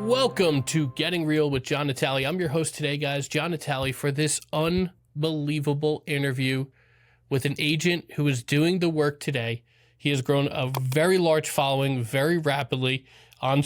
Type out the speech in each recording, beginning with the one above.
Welcome to Getting Real with John Natale. I'm your host today, guys, John Natale, for this unbelievable interview with an agent who is doing the work today. He has grown a very large following very rapidly on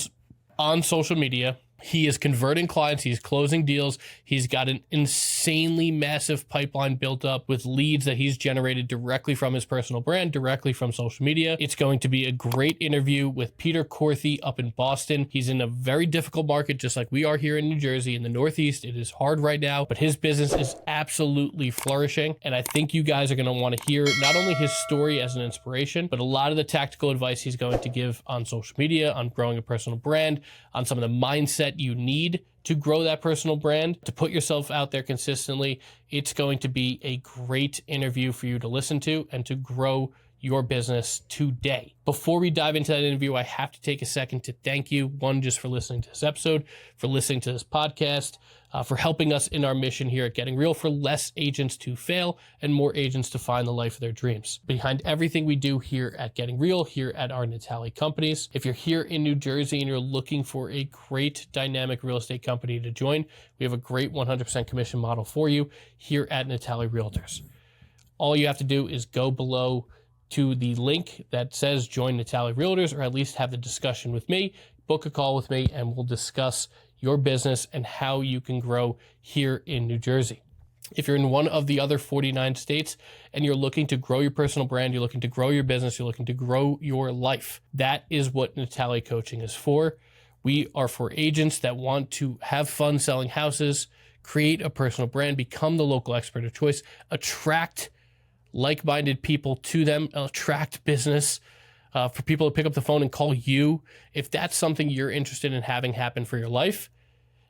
social media. He is converting clients. He's closing deals. He's got an insanely massive pipeline built up with leads that he's generated directly from his personal brand, directly from social media. It's going to be a great interview with Peter Korthy up in Boston. He's in a very difficult market, just like we are here in New Jersey. In the Northeast, it is hard right now, but his business is absolutely flourishing. And I think you guys are going to want to hear not only his story as an inspiration, but a lot of the tactical advice he's going to give on social media, on growing a personal brand, on some of the mindset you need to grow that personal brand, to put yourself out there consistently. It's going to be a great interview for you to listen to and to grow your business today. Before we dive into that interview, I have to take a second to thank you, one, just for listening to this episode, for listening to this podcast, for helping us in our mission here at Getting Real, for less agents to fail and more agents to find the life of their dreams. Behind everything we do here at Getting Real, here at our Natale companies, if you're here in New Jersey and you're looking for a great dynamic real estate company to join, we have a great 100% commission model for you here at Natale Realtors. All you have to do is go below to the link that says join Natale Realtors, or at least have the discussion with me, book a call with me, and we'll discuss your business and how you can grow here in New Jersey. If you're in one of the other 49 states and you're looking to grow your personal brand, you're looking to grow your business, you're looking to grow your life, that is what Natale Coaching is for. We are for agents that want to have fun selling houses, create a personal brand, become the local expert of choice, attract like-minded people to them, attract business, for people to pick up the phone and call you. If that's something you're interested in having happen for your life,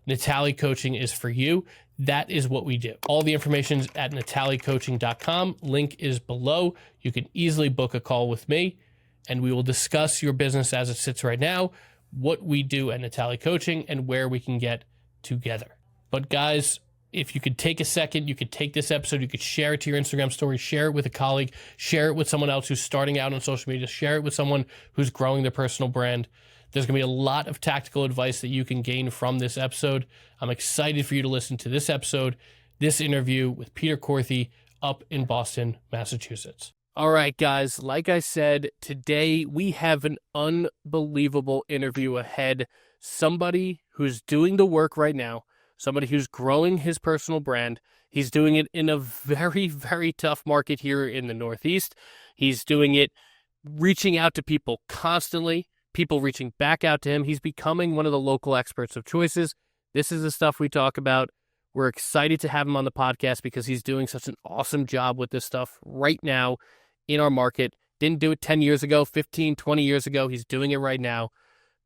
Natale Coaching is for you. That is what we do. All the information is at natalecoaching.com. Link is below. You can easily book a call with me, and we will discuss your business as it sits right now, what we do at Natale Coaching, and where we can get together. But guys, if you could take a second, you could take this episode, you could share it to your Instagram story, share it with a colleague, share it with someone else who's starting out on social media, share it with someone who's growing their personal brand. There's going to be a lot of tactical advice that you can gain from this episode. I'm excited for you to listen to this episode, this interview with Peter Korthy up in Boston, Massachusetts. All right, guys, like I said, today we have an unbelievable interview ahead. Somebody who's doing the work right now, somebody who's growing his personal brand. He's doing it in a very, very tough market here in the Northeast. He's doing it reaching out to people constantly, people reaching back out to him. He's becoming one of the local experts of choices. This is the stuff we talk about. We're excited to have him on the podcast because he's doing such an awesome job with this stuff right now in our market. Didn't do it 10 years ago, 15, 20 years ago. He's doing it right now.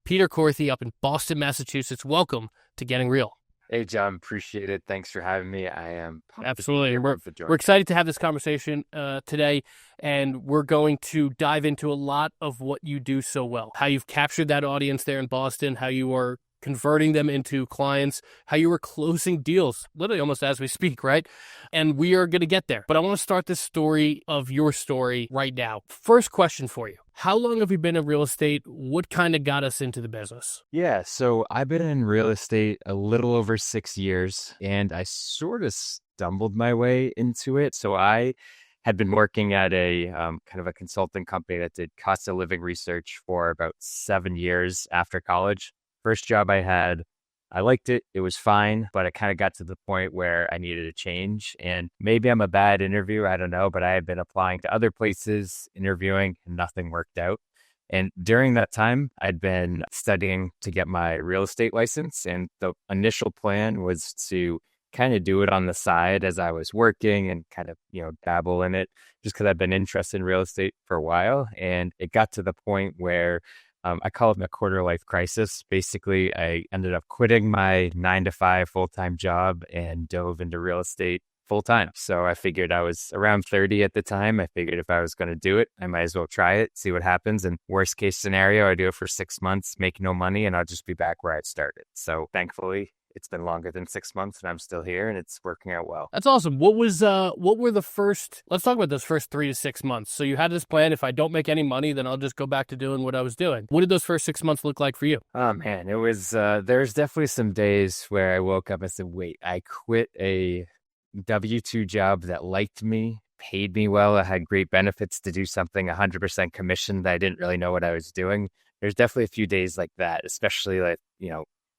Peter Korthy up in Boston, Massachusetts. Welcome to Getting Real. Hey, John, appreciate it. Thanks for having me. I am absolutely. We're excited to have this conversation today, and we're going to dive into a lot of what you do so well, how you've captured that audience there in Boston, how you are converting them into clients, how you are closing deals, literally almost as we speak, right? And we are going to get there. But I want to start this story of your story right now. First question for you. How long have you been in real estate? What kind of got us into the business? Yeah, so I've been in real estate a little over 6 years, and I sort of stumbled my way into it. So I had been working at a kind of a consulting company that did cost of living research for about 7 years after college. First job I had, I liked it. It was fine, but it kind of got to the point where I needed a change. And maybe I'm a bad interviewer, I don't know, but I had been applying to other places, interviewing, and nothing worked out. And during that time, I'd been studying to get my real estate license. And the initial plan was to kind of do it on the side as I was working and kind of, dabble in it just because I've been interested in real estate for a while. And it got to the point where I call it a quarter life crisis. Basically, I ended up quitting my 9-to-5 full-time job and dove into real estate full time. So I figured I was around 30 at the time. I figured if I was going to do it, I might as well try it, see what happens. And worst case scenario, I do it for 6 months, make no money, and I'll just be back where I started. So thankfully, it's been longer than 6 months and I'm still here and it's working out well. That's awesome. What were the first, let's talk about those first 3 to 6 months. So you had this plan, if I don't make any money, then I'll just go back to doing what I was doing. What did those first 6 months look like for you? Oh man, it was, there's definitely some days where I woke up and said, wait, I quit a W-2 job that liked me, paid me well, I had great benefits to do something 100% commission that I didn't really know what I was doing. There's definitely a few days like that, especially like,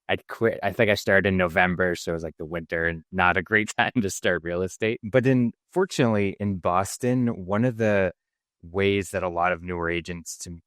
I'd quit. I think I started in November, so it was like the winter and not a great time to start real estate. But fortunately in Boston, one of the ways that a lot of newer agents to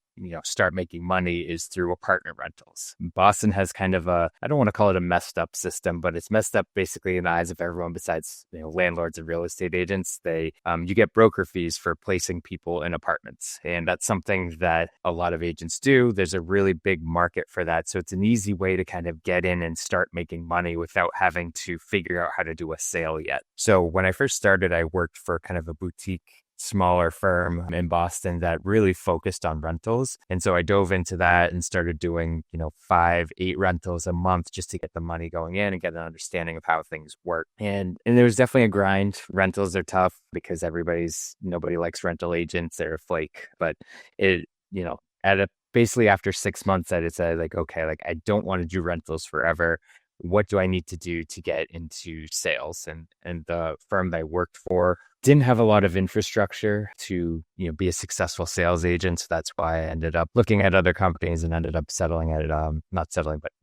start making money is through apartment rentals. Boston has kind of I don't want to call it a messed up system, but it's messed up basically in the eyes of everyone besides landlords and real estate agents. You get broker fees for placing people in apartments, and that's something that a lot of agents do. There's a really big market for that, so it's an easy way to kind of get in and start making money without having to figure out how to do a sale yet. So when I first started, I worked for kind of a boutique smaller firm in Boston that really focused on rentals. And so I dove into that and started doing, 5-8 rentals a month just to get the money going in and get an understanding of how things work. And there was definitely a grind. Rentals are tough because nobody likes rental agents. They're a flake. But basically after 6 months, I decided okay, I don't want to do rentals forever. What do I need to do to get into sales? And the firm that I worked for didn't have a lot of infrastructure to be a successful sales agent. So that's why I ended up looking at other companies and ended up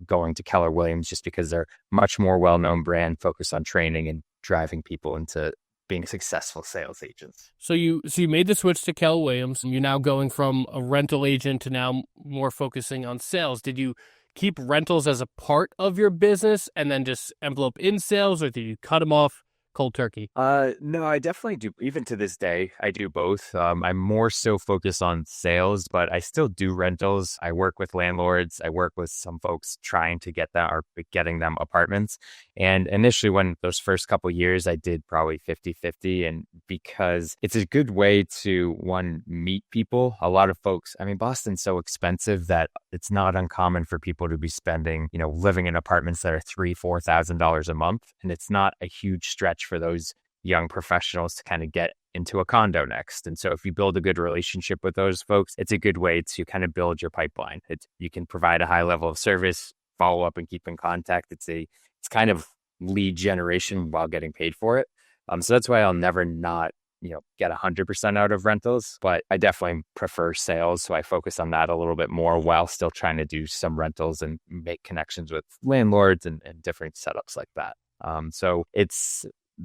going to Keller Williams, just because they're much more well-known brand focused on training and driving people into being successful sales agents. So you made the switch to Keller Williams. You're now going from a rental agent to now more focusing on sales. Did you keep rentals as a part of your business and then just envelope in sales, or did you cut them off cold turkey? No, I definitely do. Even to this day, I do both. I'm more so focused on sales, but I still do rentals. I work with landlords. I work with some folks trying to get them or getting them apartments. And initially, when those first couple of years, I did probably 50-50. And because it's a good way to, one, meet people. A lot of folks, Boston's so expensive that it's not uncommon for people to be spending, living in apartments that are $3,000-$4,000 a month. And it's not a huge stretch for those young professionals to kind of get into a condo next. And so if you build a good relationship with those folks, it's a good way to kind of build your pipeline. You can provide a high level of service, follow up and keep in contact. It's kind of lead generation while getting paid for it. So that's why I'll never not, get 100% out of rentals, but I definitely prefer sales. So I focus on that a little bit more while still trying to do some rentals and make connections with landlords and different setups like that. So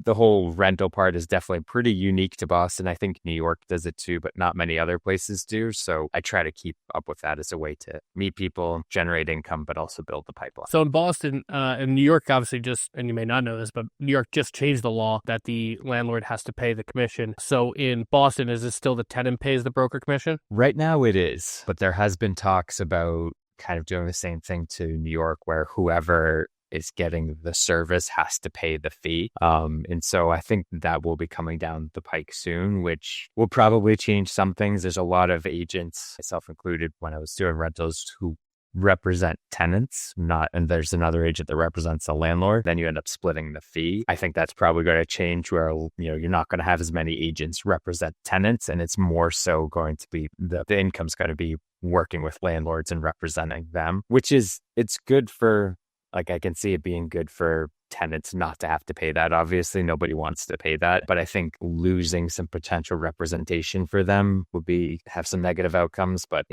the whole rental part is definitely pretty unique to Boston. I think New York does it too, but not many other places do. So I try to keep up with that as a way to meet people, generate income, but also build the pipeline. So in Boston and New York, obviously and you may not know this, but New York just changed the law that the landlord has to pay the commission. So in Boston, is it still the tenant pays the broker commission? Right now it is, but there has been talks about kind of doing the same thing to New York, where whoever is getting the service has to pay the fee. And so I think that will be coming down the pike soon, which will probably change some things. There's a lot of agents, myself included, when I was doing rentals, who represent tenants, and there's another agent that represents a landlord. Then you end up splitting the fee. I think that's probably going to change where, you're not going to have as many agents represent tenants, and it's more so going to be the income's going to be working with landlords and representing them, it's good for, I can see it being good for tenants not to have to pay that. Obviously, nobody wants to pay that. But I think losing some potential representation for them would have some negative outcomes. But,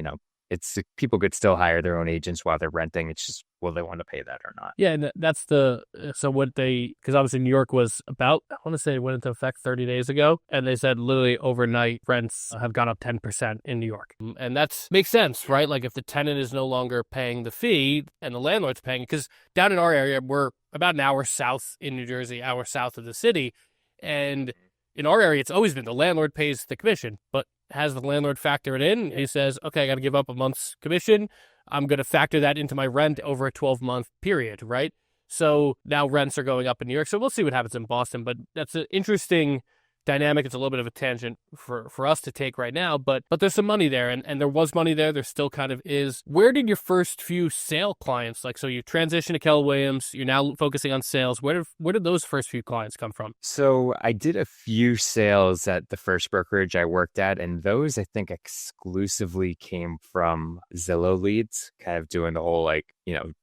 people could still hire their own agents while they're renting. It's just, will they want to pay that or not? Yeah, and that's because obviously New York was about, I want to say it went into effect 30 days ago. And they said literally overnight rents have gone up 10% in New York. And that makes sense, right? Like if the tenant is no longer paying the fee and the landlord's paying, because down in our area, we're about an hour south in New Jersey, hour south of the city. And in our area, it's always been the landlord pays the commission, but has the landlord factor it in? He says, okay, I got to give up a month's commission. I'm going to factor that into my rent over a 12-month period, right? So now rents are going up in New York. So we'll see what happens in Boston, but that's an interesting dynamic. It's a little bit of a tangent for us to take right now, but there's some money there, and there was money there. There still kind of is. Where did your first few sale clients, like, so you transitioned to Keller Williams, you're now focusing on sales. Where did those first few clients come from? So I did a few sales at the first brokerage I worked at, and those I think exclusively came from Zillow leads, kind of doing the whole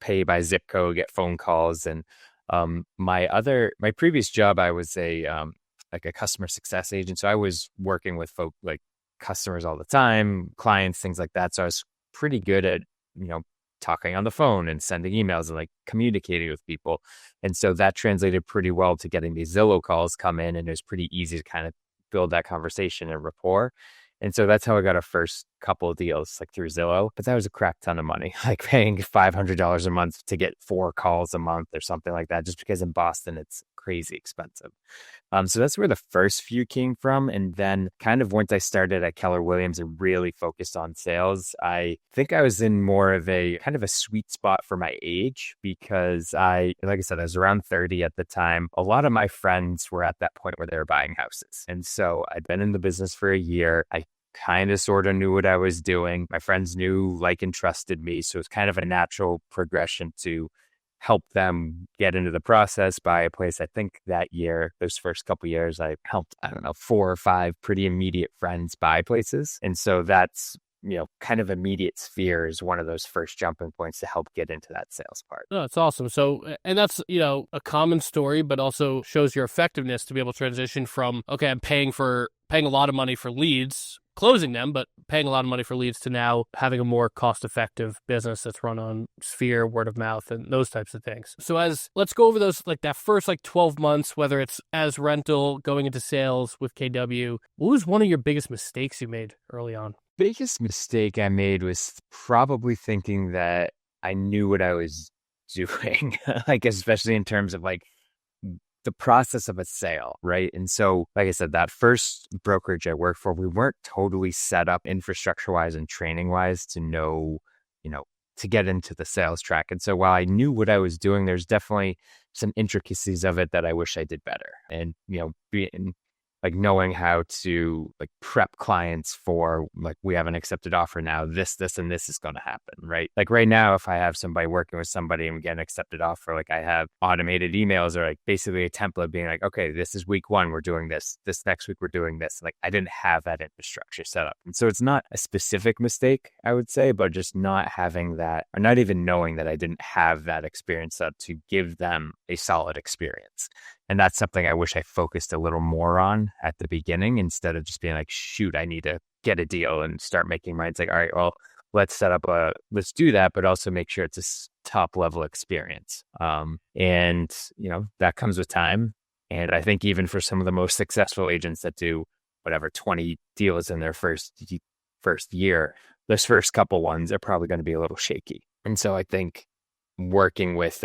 pay by zip code, get phone calls. And my previous job, I was a customer success agent. So I was working with customers all the time, clients, things like that. So I was pretty good at, talking on the phone and sending emails and communicating with people. And so that translated pretty well to getting these Zillow calls come in, and it was pretty easy to kind of build that conversation and rapport. And so that's how I got our first couple of deals through Zillow. But that was a crap ton of money, paying $500 a month to get 4 calls a month or something like that, just because in Boston, it's crazy expensive. So that's where the first few came from. And then kind of once I started at Keller Williams and really focused on sales, I think I was in more of a kind of a sweet spot for my age, because like I said, I was around 30 at the time. A lot of my friends were at that point where they were buying houses. And so I'd been in the business for a year. I kind of sort of knew what I was doing. My friends knew, and trusted me. So it's kind of a natural progression to help them get into the process, buy a place. I think that year, those first couple of years, I helped, 4 or 5 pretty immediate friends buy places. And so that's, kind of immediate sphere is one of those first jumping points to help get into that sales part. Oh, that's awesome. So, and that's, a common story, but also shows your effectiveness to be able to transition from, okay, I'm paying a lot of money for leads, closing them, but paying a lot of money for leads, to now having a more cost-effective business that's run on Sphere, word of mouth, and those types of things. So let's go over those, that first 12 months, whether it's as rental, going into sales with KW. What was one of your biggest mistakes you made early on? Biggest mistake I made was probably thinking that I knew what I was doing, especially in terms of the process of a sale, right? And so, like I said, that first brokerage I worked for, we weren't totally set up infrastructure-wise and training-wise to know, to get into the sales track. And so while I knew what I was doing, there's definitely some intricacies of it that I wish I did better. And, being knowing how to prep clients for we have an accepted offer now, this and this is going to happen, right? Right now, if I have somebody working with somebody and we get an accepted offer, I have automated emails or basically a template being okay, this is week 1, we're doing this next week we're doing this. I didn't have that infrastructure set up. And so it's not a specific mistake, I would say, but just not having that, or not even knowing that I didn't have that experience set up to give them a solid experience. And that's something I wish I focused a little more on at the beginning, instead of just being shoot, I need to get a deal and start making mine. It's all right, well, let's do that, but also make sure it's a top level experience. And, that comes with time. And I think even for some of the most successful agents that do 20 deals in their first year, those first couple ones are probably going to be a little shaky. And so I think working with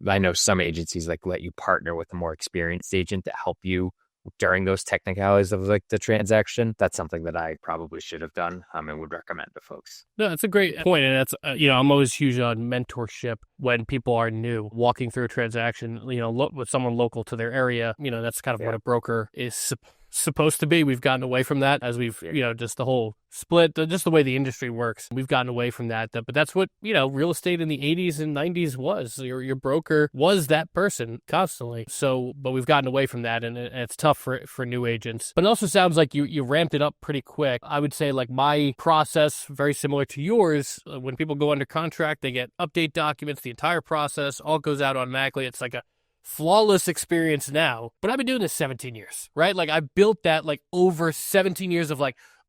I know some agencies let you partner with a more experienced agent to help you during those technicalities of the transaction. That's something that I probably should have done and would recommend to folks. No, that's a great point. And that's, I'm always huge on mentorship when people are new, walking through a transaction, with someone local to their area. That's kind of what a broker is supposed to be. We've gotten away from that as we've, just the whole split, just the way the industry works. We've gotten away from that. But that's what, real estate in the 80s and 90s was. Your broker was that person constantly. So, but we've gotten away from that, and it's tough for new agents. But it also sounds like you ramped it up pretty quick. I would say my process, very similar to yours. When people go under contract, they get update documents, the entire process all goes out automatically. It's a flawless experience now, but I've been doing this 17 years, right? I built that over 17 years of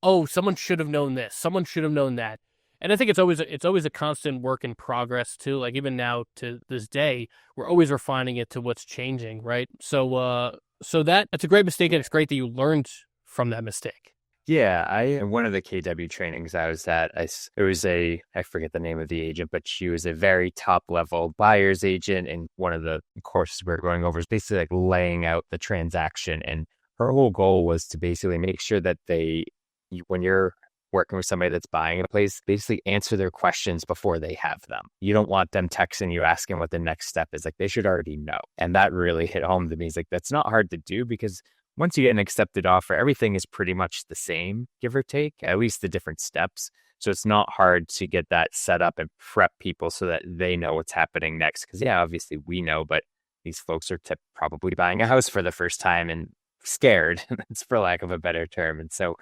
oh, someone should have known this, someone should have known that. And I think it's always a constant work in progress too. Even now to this day, we're always refining it to what's changing, right? So that's a great mistake, and it's great that you learned from that mistake. Yeah, in one of the KW trainings I was at, I forget the name of the agent, but she was a very top level buyer's agent. And one of the courses we were going over is basically laying out the transaction. And her whole goal was to basically make sure that when you're working with somebody that's buying a place, basically answer their questions before they have them. You don't want them texting you asking what the next step is. They should already know. And that really hit home to me. It's that's not hard to do, because once you get an accepted offer, everything is pretty much the same, give or take, at least the different steps. So it's not hard to get that set up and prep people so that they know what's happening next. Because yeah, obviously we know, but these folks are probably buying a house for the first time and scared, that's for lack of a better term. And so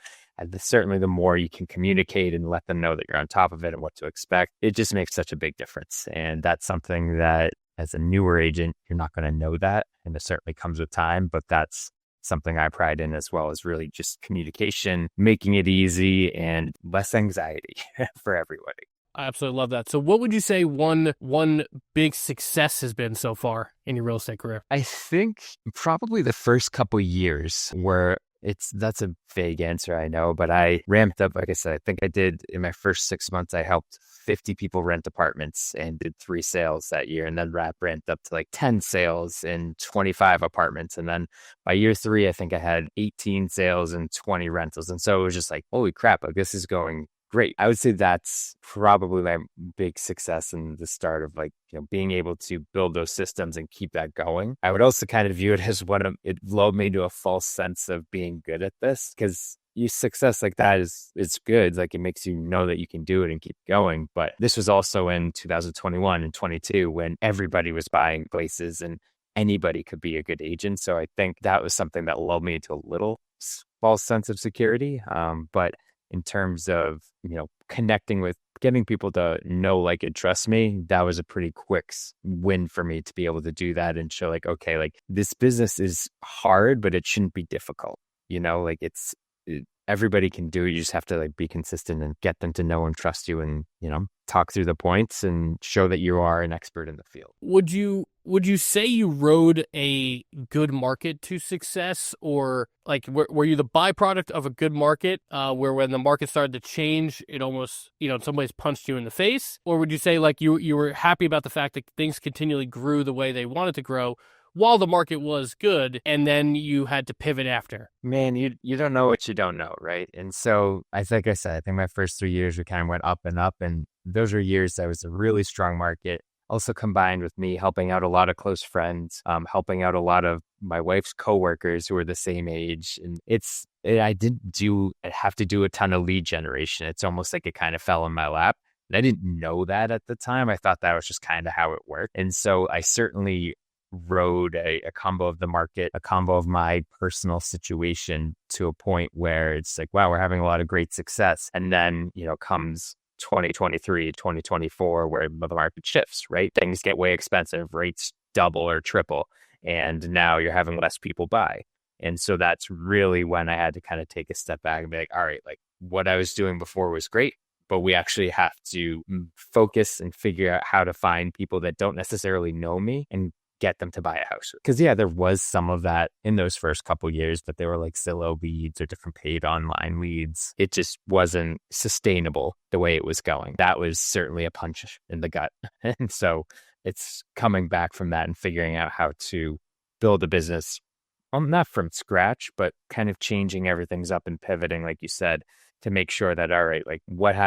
certainly the more you can communicate and let them know that you're on top of it and what to expect, it just makes such a big difference. And that's something that as a newer agent, you're not going to know that. And it certainly comes with time, but that's something I pride in as well, is really just communication, making it easy and less anxiety for everybody. I absolutely love that. So what would you say one big success has been so far in your real estate career? I think probably the first couple years where that's a vague answer, I know, but I ramped up. Like I said, I think I did in my first 6 months, I helped 50 people rent apartments and did 3 sales that year. And then ramped up to like 10 sales and 25 apartments. And then by year 3, I think I had 18 sales and 20 rentals. And so it was just like, holy crap, like this is going great. I would say that's probably my big success in the start of being able to build those systems and keep that going. I would also kind of view it as it lulled me to a false sense of being good at this, because success like that is good. Like it makes you know that you can do it and keep going. But this was also in 2021 and 22 when everybody was buying places and anybody could be a good agent. So I think that was something that lulled me to a little false sense of security. But in terms of, connecting with, getting people to know, like, and trust me, that was a pretty quick win for me to be able to do that and show okay, this business is hard, but it shouldn't be difficult. Everybody can do it. You just have to be consistent and get them to know and trust you and, talk through the points and show that you are an expert in the field. Would you say you rode a good market to success, or were you the byproduct of a good market where when the market started to change, it almost, in some ways punched you in the face? Or would you say you were happy about the fact that things continually grew the way they wanted to grow while the market was good, and then you had to pivot after? Man, you don't know what you don't know, right? And so I think my first 3 years we kind of went up and up, and those were years that was a really strong market. Also combined with me helping out a lot of close friends, helping out a lot of my wife's coworkers who were the same age. And I didn't have to do a ton of lead generation. It's almost like it kind of fell in my lap. And I didn't know that at the time. I thought that was just kind of how it worked. And so I certainly rode a combo of the market, a combo of my personal situation to a point where it's like, wow, we're having a lot of great success. And then, comes 2023, 2024, where the market shifts, right? Things get way expensive, rates double or triple, and now you're having less people buy. And so that's really when I had to kind of take a step back and be like, all right, what I was doing before was great, but we actually have to focus and figure out how to find people that don't necessarily know me and get them to buy a house. Because there was some of that in those first couple years, but they were like Zillow leads or different paid online leads. It just wasn't sustainable the way it was going. That was certainly a punch in the gut. And so it's coming back from that and figuring out how to build a business, not from scratch, but kind of changing everything's up and pivoting, like you said, to make sure that, all right,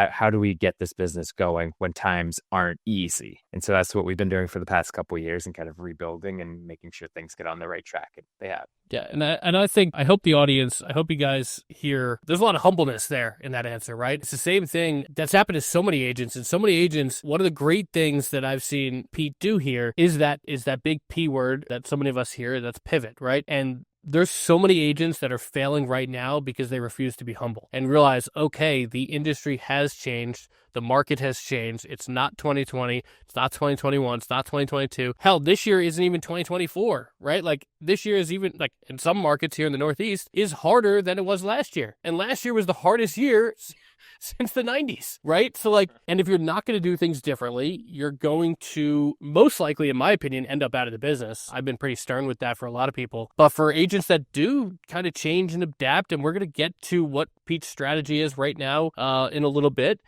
how do we get this business going when times aren't easy? And so that's what we've been doing for the past couple of years and kind of rebuilding and making sure things get on the right track. And they have. Yeah. And I hope you guys hear, there's a lot of humbleness there in that answer, right? It's the same thing that's happened to so many agents. And so many agents, one of the great things that I've seen Pete do here is that big P word that so many of us hear, that's pivot, right? And there's so many agents that are failing right now because they refuse to be humble and realize, okay, the industry has changed. The market has changed. It's not 2020. It's not 2021. It's not 2022. Hell, this year isn't even 2024, right? This year is even, in some markets here in the Northeast, is harder than it was last year. And last year was the hardest year since the 90s, right? So and if you're not going to do things differently, you're going to most likely, in my opinion, end up out of the business. I've been pretty stern with that for a lot of people. But for agents that do kind of change and adapt, and we're going to get to what Pete's strategy is right now in a little bit,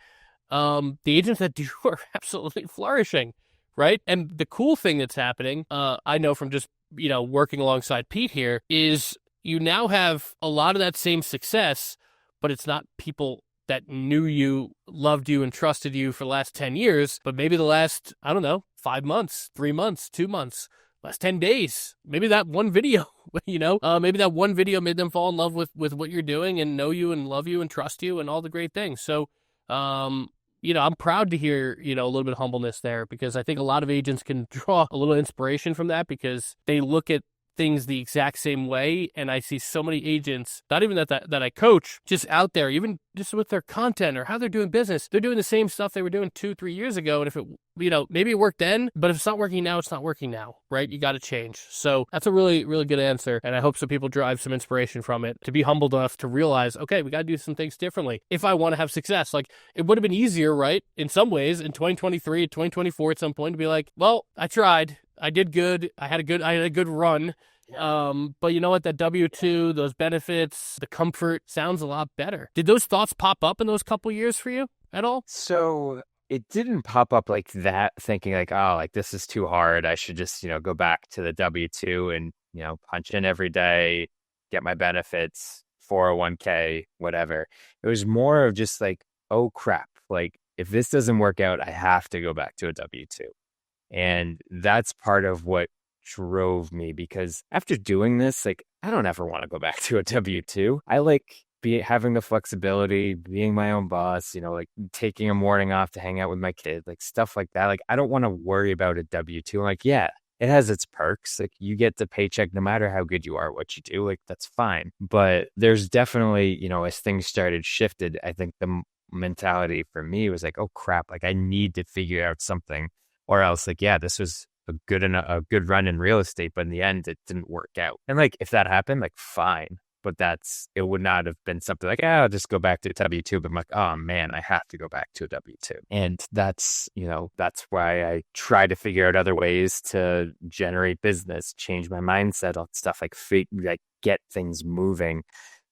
the agents that do are absolutely flourishing, right? And the cool thing that's happening, I know from just, working alongside Pete here, is you now have a lot of that same success, but it's not people that knew you, loved you, and trusted you for the last 10 years, but maybe the last, 5 months, 3 months, 2 months. last 10 days. Maybe that one video, maybe that one video made them fall in love with what you're doing and know you and love you and trust you and all the great things. So, I'm proud to hear, a little bit of humbleness there, because I think a lot of agents can draw a little inspiration from that, because they look at things the exact same way. And I see so many agents, not even that I coach, just out there, even just with their content or how they're doing business, they're doing the same stuff they were doing 2-3 years ago. And if it, maybe it worked then, but if it's not working now, it's not working now, right? You got to change. So that's a really, really good answer. And I hope some people derive some inspiration from it, to be humbled enough to realize, okay, we got to do some things differently if I want to have success. Like, it would have been easier, right? In some ways, in 2023, 2024, at some point, to be like, well, I tried. I did good. I had a good run. But you know what? That W-2, those benefits, the comfort sounds a lot better. Did those thoughts pop up in those couple years for you at all? So it didn't pop up like that, thinking like, oh, like this is too hard. I should just, go back to the W-2 and, punch in every day, get my benefits, 401k, whatever. It was more of just like, oh crap. Like, if this doesn't work out, I have to go back to a W-2. And that's part of what drove me, because after doing this, like, I don't ever want to go back to a W-2. I like having the flexibility, being my own boss, like taking a morning off to hang out with my kid, like stuff like that. Like, I don't want to worry about a W-2. Like, yeah, it has its perks. Like, you get the paycheck no matter how good you are, what you do, like, that's fine. But there's definitely, as things started shifted, I think the mentality for me was like, oh crap, like I need to figure out something, or else, like, yeah, this was a good run in real estate, but in the end it didn't work out. And like, if that happened, like, fine, but it would not have been something like, I'll just go back to a W-2. But I'm like, oh man, I have to go back to a W-2. And that's why I try to figure out other ways to generate business, change my mindset on stuff, like get things moving,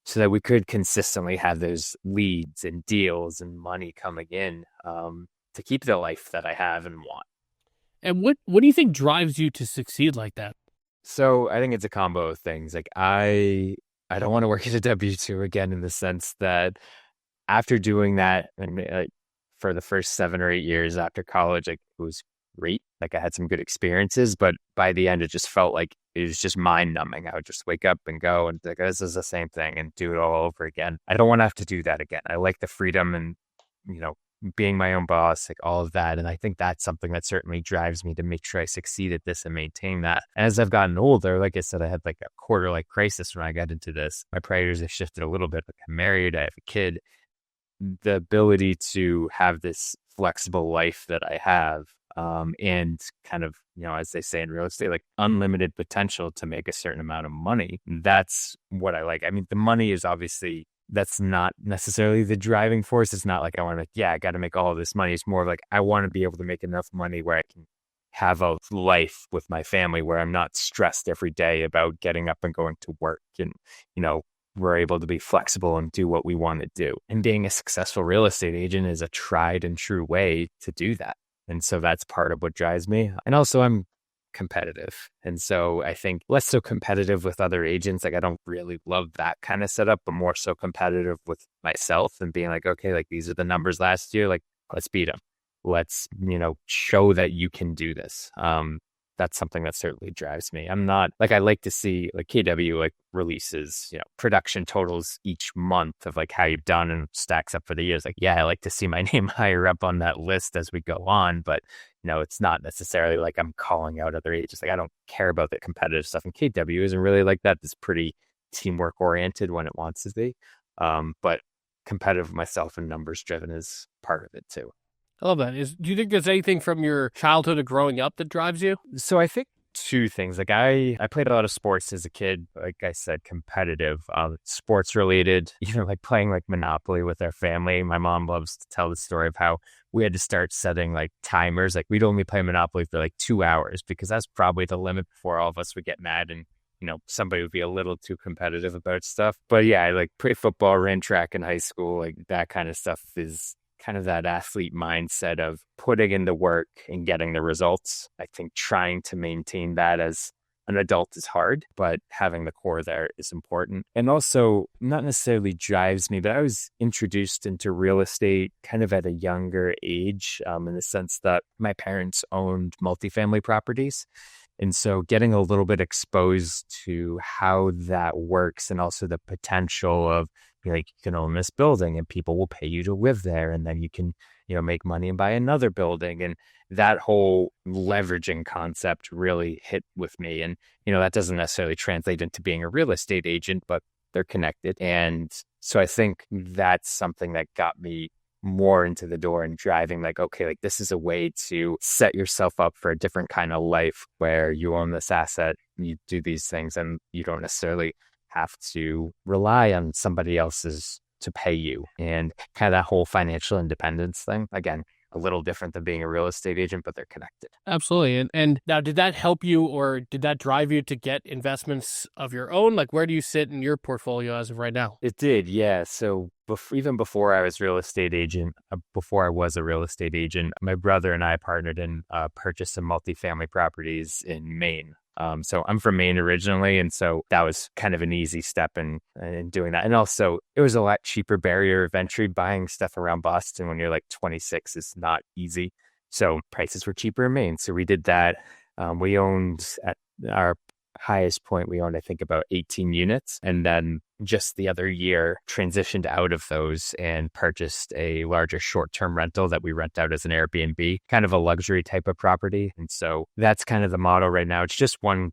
so that we could consistently have those leads and deals and money coming in, to keep the life that I have and want. And what do you think drives you to succeed like that? So I think it's a combo of things. Like, I don't want to work at a W-2 again, in the sense that after doing that, and for the first 7 or 8 years after college, like, it was great. Like, I had some good experiences, but by the end, it just felt like it was just mind numbing. I would just wake up and go and like, this is the same thing, and do it all over again. I don't want to have to do that again. I like the freedom and, being my own boss, like all of that. And I think that's something that certainly drives me to make sure I succeed at this and maintain that. As I've gotten older, like I said, I had like a quarter-life crisis when I got into this. My priorities have shifted a little bit. Like, I'm married, I have a kid. The ability to have this flexible life that I have, and kind of, as they say in real estate, like unlimited potential to make a certain amount of money. That's what I like. I mean, the money is obviously, that's not necessarily the driving force. It's not like I want to, I got to make all of this money. It's more of like, I want to be able to make enough money where I can have a life with my family, where I'm not stressed every day about getting up and going to work, and, we're able to be flexible and do what we want to do. And being a successful real estate agent is a tried and true way to do that. And so that's part of what drives me. And also, I'm competitive. And so I think less so competitive with other agents. Like, I don't really love that kind of setup, but more so competitive with myself, and being like, okay, like, these are the numbers last year. Like, let's beat them. Let's, show that you can do this. That's something that certainly drives me. I'm not like, I like to see like KW like releases, production totals each month of like how you've done and stacks up for the years. Like, yeah, I like to see my name higher up on that list as we go on, but it's not necessarily like I'm calling out other agents. Like, I don't care about the competitive stuff, and KW isn't really like that. It's pretty teamwork oriented when it wants to be. But competitive myself and numbers driven is part of it too. I love that. Do you think there's anything from your childhood or growing up that drives you? So I think 2 things. Like, I played a lot of sports as a kid. Like I said, competitive, sports related, like playing like Monopoly with our family. My mom loves to tell the story of how we had to start setting like timers. Like, we'd only play Monopoly for like 2 hours, because that's probably the limit before all of us would get mad and, somebody would be a little too competitive about stuff. But yeah, I like played football, ran track in high school. Like, that kind of stuff is kind of that athlete mindset of putting in the work and getting the results. I think trying to maintain that as an adult is hard, but having the core there is important. And also, not necessarily drives me, but I was introduced into real estate kind of at a younger age, in the sense that my parents owned multifamily properties. And so getting a little bit exposed to how that works and also the potential of like you can own this building and people will pay you to live there and then you can, make money and buy another building. And that whole leveraging concept really hit with me. And, that doesn't necessarily translate into being a real estate agent, but they're connected. And so I think that's something that got me more into the door and driving like, okay, like this is a way to set yourself up for a different kind of life where you own this asset, you do these things and you don't necessarily have to rely on somebody else's to pay you. And kind of that whole financial independence thing, again, a little different than being a real estate agent, but they're connected. Absolutely. And now, did that help you or did that drive you to get investments of your own? Like, where do you sit in your portfolio as of right now? It did, yeah. So even before I was a real estate agent, my brother and I partnered and purchased some multifamily properties in Maine. So I'm from Maine originally, and so that was kind of an easy step in doing that. And also, it was a lot cheaper barrier of entry. Buying stuff around Boston when you're like 26 is not easy. So prices were cheaper in Maine. So we did that. We owned at our highest point, I think about 18 units. And then just the other year transitioned out of those and purchased a larger short-term rental that we rent out as an Airbnb, kind of a luxury type of property. And so that's kind of the model right now. It's just one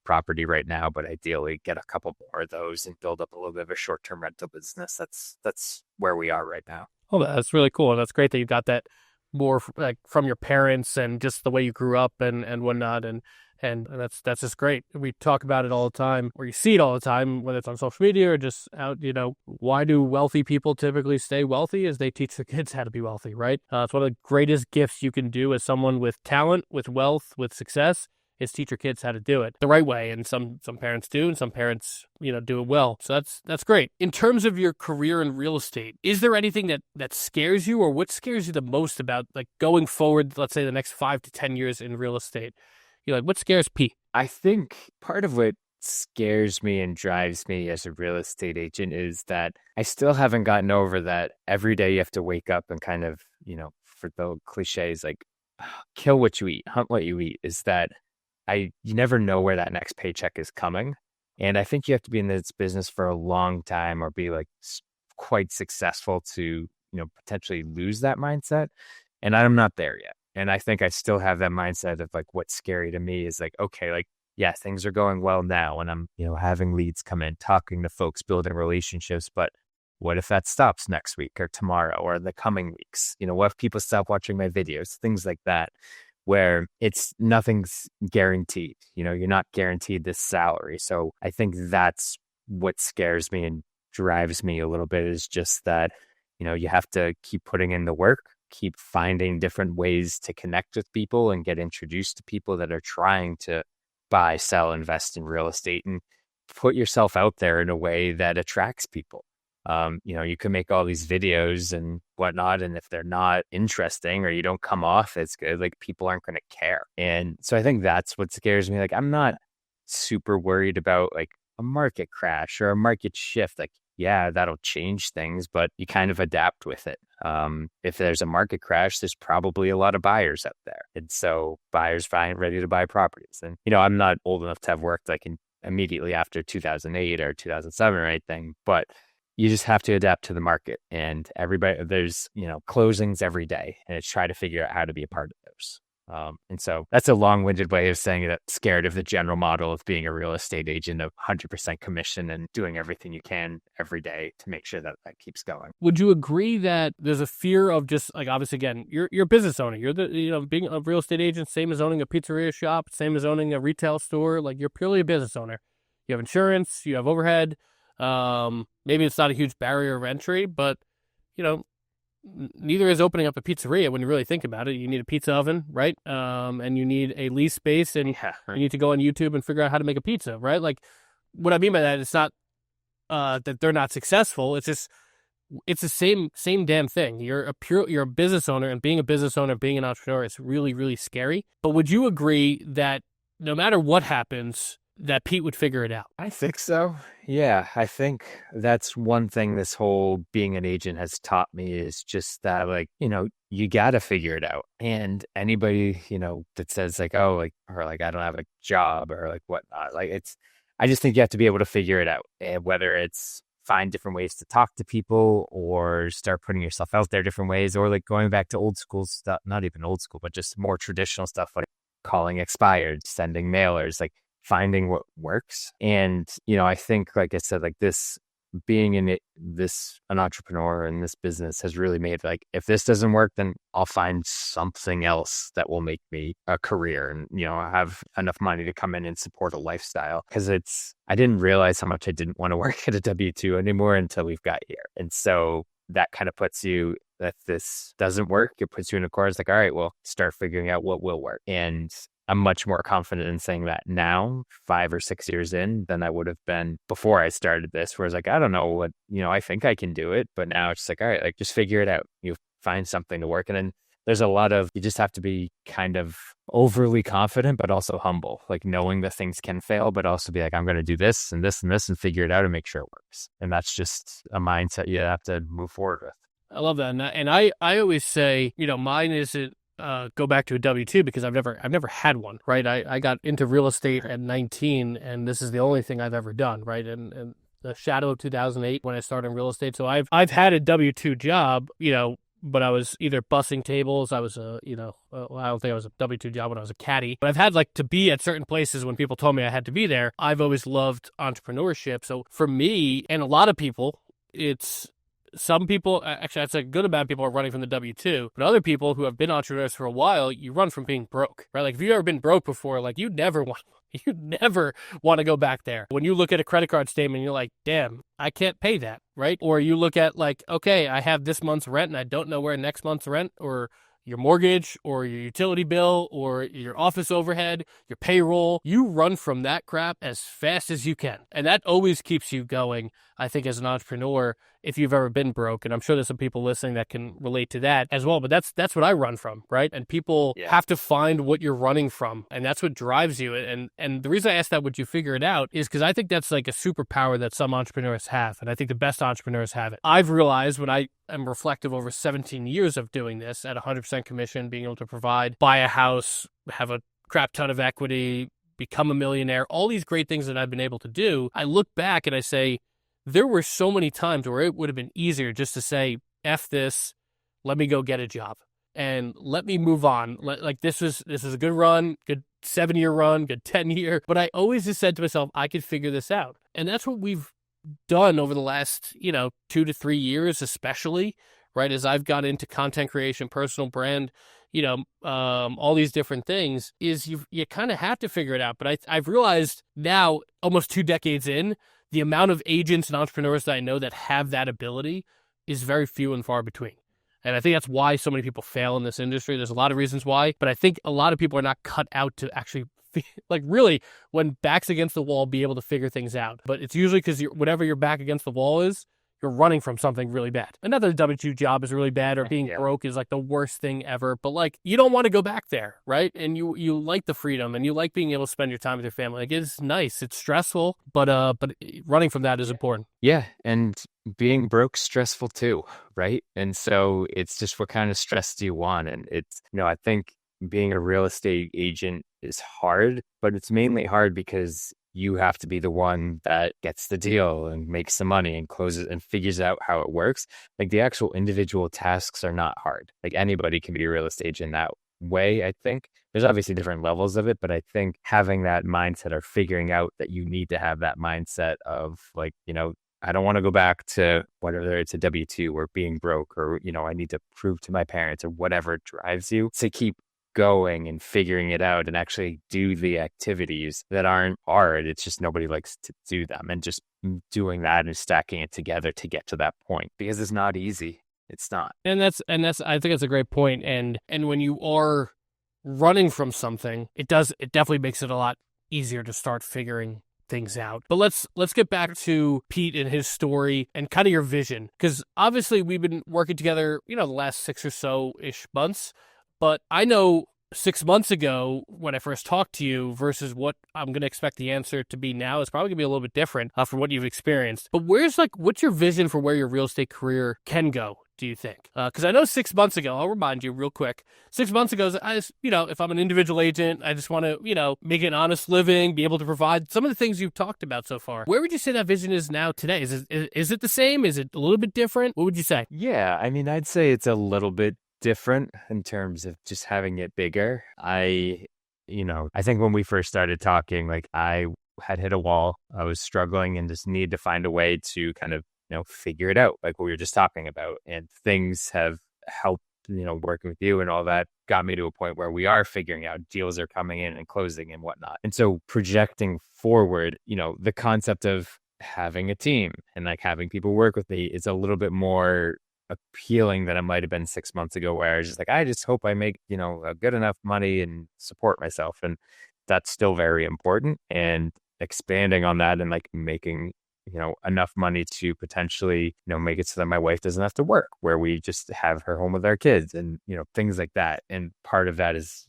property right now, but ideally get a couple more of those and build up a little bit of a short-term rental business. That's where we are right now. Oh, that's really cool. And that's great that you got that more like from your parents and just the way you grew up and whatnot. And that's just great. We talk about it all the time, or you see it all the time, whether it's on social media or just out, why do wealthy people typically stay wealthy? Is they teach their kids how to be wealthy, right? It's one of the greatest gifts you can do as someone with talent, with wealth, with success, is teach your kids how to do it the right way. And some parents do, and some parents, do it well. So that's great. In terms of your career in real estate, is there anything that scares you, or what scares you the most about like going forward, let's say the next 5 to 10 years in real estate? You're like, what scares Pete? I think part of what scares me and drives me as a real estate agent is that I still haven't gotten over that every day you have to wake up and kind of, for the cliches, like kill what you eat, hunt what you eat, is that you never know where that next paycheck is coming. And I think you have to be in this business for a long time or be like quite successful to, potentially lose that mindset. And I'm not there yet. And I think I still have that mindset of like, what's scary to me is like, okay, like, yeah, things are going well now. And I'm, having leads come in, talking to folks, building relationships. But what if that stops next week or tomorrow or the coming weeks? What if people stop watching my videos? Things like that, where nothing's guaranteed. You're not guaranteed this salary. So I think that's what scares me and drives me a little bit, is just that, you have to keep putting in the work, keep finding different ways to connect with people and get introduced to people that are trying to buy, sell, invest in real estate, and put yourself out there in a way that attracts people. You can make all these videos and whatnot, and if they're not interesting or you don't come off as good, like people aren't going to care. And so I think that's what scares me. Like I'm not super worried about like a market crash or a market shift. Like, yeah, that'll change things, but you kind of adapt with it. If there's a market crash, there's probably a lot of buyers out there. And so buyers find ready to buy properties. And, I'm not old enough to have worked like immediately after 2008 or 2007 or anything, but you just have to adapt to the market. And there's, closings every day, and it's try to figure out how to be a part of those. And so that's a long-winded way of saying that scared of the general model of being a real estate agent of 100% commission and doing everything you can every day to make sure that keeps going. Would you agree that there's a fear of just like, obviously, again, you're a business owner. You're being a real estate agent, same as owning a pizzeria shop, same as owning a retail store. Like you're purely a business owner. You have insurance, you have overhead. Maybe it's not a huge barrier of entry, but neither is opening up a pizzeria when you really think about it. You need a pizza oven, right? And you need a lease space, and you need to go on YouTube and figure out how to make a pizza, right? Like, what I mean by that, it's not that they're not successful. It's just it's the same damn thing. You're a business owner, and being a business owner, being an entrepreneur is really, really scary. But would you agree that no matter what happens, that Pete would figure it out? I think so. Yeah, I think that's one thing this whole being an agent has taught me is just that, like, you got to figure it out. And anybody, that says like, oh, like, or like, I don't have a job or like whatnot, like I just think you have to be able to figure it out. And whether it's find different ways to talk to people or start putting yourself out there different ways, or like going back to old school stuff, not even old school, but just more traditional stuff like calling expired, sending mailers, like finding what works. And, I think, like I said, like this being in it, an entrepreneur in this business has really made like, if this doesn't work, then I'll find something else that will make me a career and, have enough money to come in and support a lifestyle. Cause I didn't realize how much I didn't want to work at a W-2 anymore until we've got here. And so that kind of puts you, if this doesn't work, it puts you in a course like, all right, well, start figuring out what will work. And I'm much more confident in saying that now, 5 or 6 years in, than I would have been before I started this, where I was like, I don't know what, I think I can do it. But now it's like, all right, like just figure it out. You find something to work. And then there's a lot of, you just have to be kind of overly confident, but also humble, like knowing that things can fail, but also be like, I'm going to do this and this and this and figure it out and make sure it works. And that's just a mindset you have to move forward with. I love that. And I always say, mine isn't, go back to a W-2 because I've never had one, right? I got into real estate at 19 and this is the only thing I've ever done, right? And the shadow of 2008 when I started in real estate. So I've had a W-2 job, but I was either bussing tables. I was I don't think I was a W-2 job when I was a caddy, but I've had like to be at certain places when people told me I had to be there. I've always loved entrepreneurship. So for me and a lot of people, some people, actually, I'd say good amount of people are running from the W-2, but other people who have been entrepreneurs for a while, you run from being broke, right? Like if you've ever been broke before, like you never want to go back there. When you look at a credit card statement, you're like, damn, I can't pay that, right? Or you look at like, okay, I have this month's rent and I don't know where next month's rent or your mortgage or your utility bill or your office overhead, your payroll. You run from that crap as fast as you can. And that always keeps you going, I think, as an entrepreneur, if you've ever been broke. And I'm sure there's some people listening that can relate to that as well. But that's what I run from, right? And people have to find what you're running from. And that's what drives you. And the reason I asked that, would you figure it out, is because I think that's like a superpower that some entrepreneurs have. And I think the best entrepreneurs have it. I've realized when I am reflective over 17 years of doing this at 100% commission, being able to provide, buy a house, have a crap ton of equity, become a millionaire, all these great things that I've been able to do, I look back and I say, there were so many times where it would have been easier just to say, F this, let me go get a job and let me move on. Like this is a good run, good 7-year run, good 10-year. But I always just said to myself, I could figure this out. And that's what we've done over the last, 2 to 3 years, especially, right? As I've got into content creation, personal brand, all these different things, is you kind of have to figure it out. But I've realized now, almost 2 decades in, the amount of agents and entrepreneurs that I know that have that ability is very few and far between. And I think that's why so many people fail in this industry. There's a lot of reasons why, but I think a lot of people are not cut out to actually, like really, when back's against the wall, be able to figure things out. But it's usually because whatever your back against the wall is, you're running from something really bad. And not that a W-2 job is really bad or being broke is like the worst thing ever, but like you don't want to go back there, right? And you like the freedom and you like being able to spend your time with your family. Like it's nice, it's stressful, but running from that is important. Yeah, and being broke's stressful too, right? And so it's just what kind of stress do you want? And it's, I think being a real estate agent is hard, but it's mainly hard because you have to be the one that gets the deal and makes the money and closes and figures out how it works. Like the actual individual tasks are not hard. Like anybody can be a real estate agent that way, I think. There's obviously different levels of it, but I think having that mindset or figuring out that you need to have that mindset of like, I don't want to go back to whether it's a W-2 or being broke or, I need to prove to my parents or whatever drives you to keep going and figuring it out and actually do the activities that aren't hard. It's just nobody likes to do them, and just doing that and stacking it together to get to that point, because it's not easy. It's not. And that's I think that's a great point. And when you are running from something, it definitely makes it a lot easier to start figuring things out. But let's get back to Pete and his story and kind of your vision, because obviously we've been working together, the last 6 or so ish months. But I know 6 months ago when I first talked to you versus what I'm going to expect the answer to be now is probably going to be a little bit different from what you've experienced. But what's your vision for where your real estate career can go, do you think? Because I know 6 months ago, I'll remind you real quick, 6 months ago, if I'm an individual agent, I just want to, make an honest living, be able to provide some of the things you've talked about so far. Where would you say that vision is now today? Is it the same? Is it a little bit different? What would you say? Yeah, I mean, I'd say it's a little bit different in terms of just having it bigger. I think when we first started talking, like I had hit a wall. I was struggling and just needed to find a way to kind of, figure it out, like what we were just talking about. And things have helped, working with you and all that got me to a point where we are figuring out deals are coming in and closing and whatnot. And so projecting forward, the concept of having a team and like having people work with me is a little bit more appealing than it might have been 6 months ago, where I was just like, I just hope I make, a good enough money and support myself. And that's still very important. And expanding on that and like making, enough money to potentially, make it so that my wife doesn't have to work, where we just have her home with our kids and, things like that. And part of that is,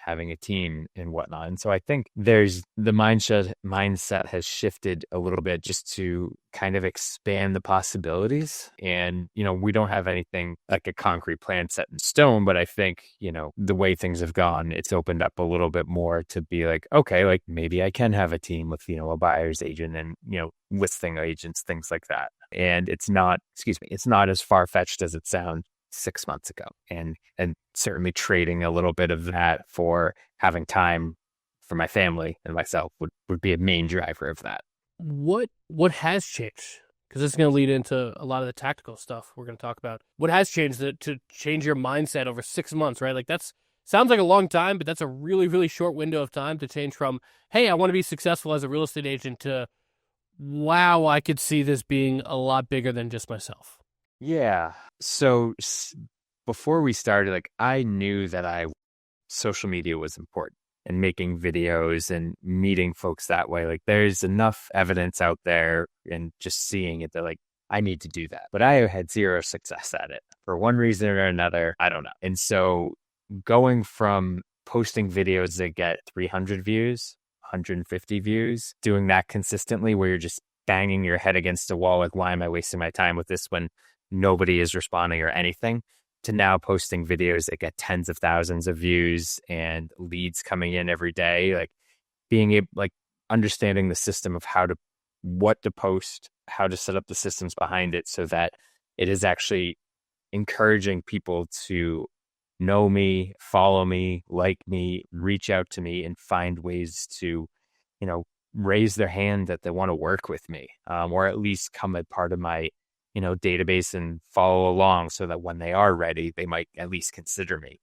having a team and whatnot. And so I think there's the mindset has shifted a little bit just to kind of expand the possibilities. And, we don't have anything like a concrete plan set in stone, but I think, the way things have gone, it's opened up a little bit more to be like, okay, like maybe I can have a team with, a buyer's agent and, listing agents, things like that. And it's not as far-fetched as it sounds 6 months ago, and certainly trading a little bit of that for having time for my family and myself would be a main driver of that. What has changed? Because this is going to lead into a lot of the tactical stuff we're going to talk about. What has changed to change your mindset over 6 months, right? Like that's sounds like a long time, but that's a really, really short window of time to change from, hey, I want to be successful as a real estate agent to, wow, I could see this being a lot bigger than just myself. Yeah. So before we started, like I knew that social media was important and making videos and meeting folks that way. Like there's enough evidence out there and just seeing it that like I need to do that. But I had zero success at it for one reason or another. I don't know. And so going from posting videos that get 300 views, 150 views, doing that consistently where you're just banging your head against a wall, like, why am I wasting my time with this when nobody is responding or anything, to now posting videos that get tens of thousands of views and leads coming in every day, like being able, like understanding the system of what to post, how to set up the systems behind it so that it is actually encouraging people to know me, follow me, like me, reach out to me and find ways to, raise their hand that they want to work with me, or at least come a part of my database and follow along so that when they are ready, they might at least consider me.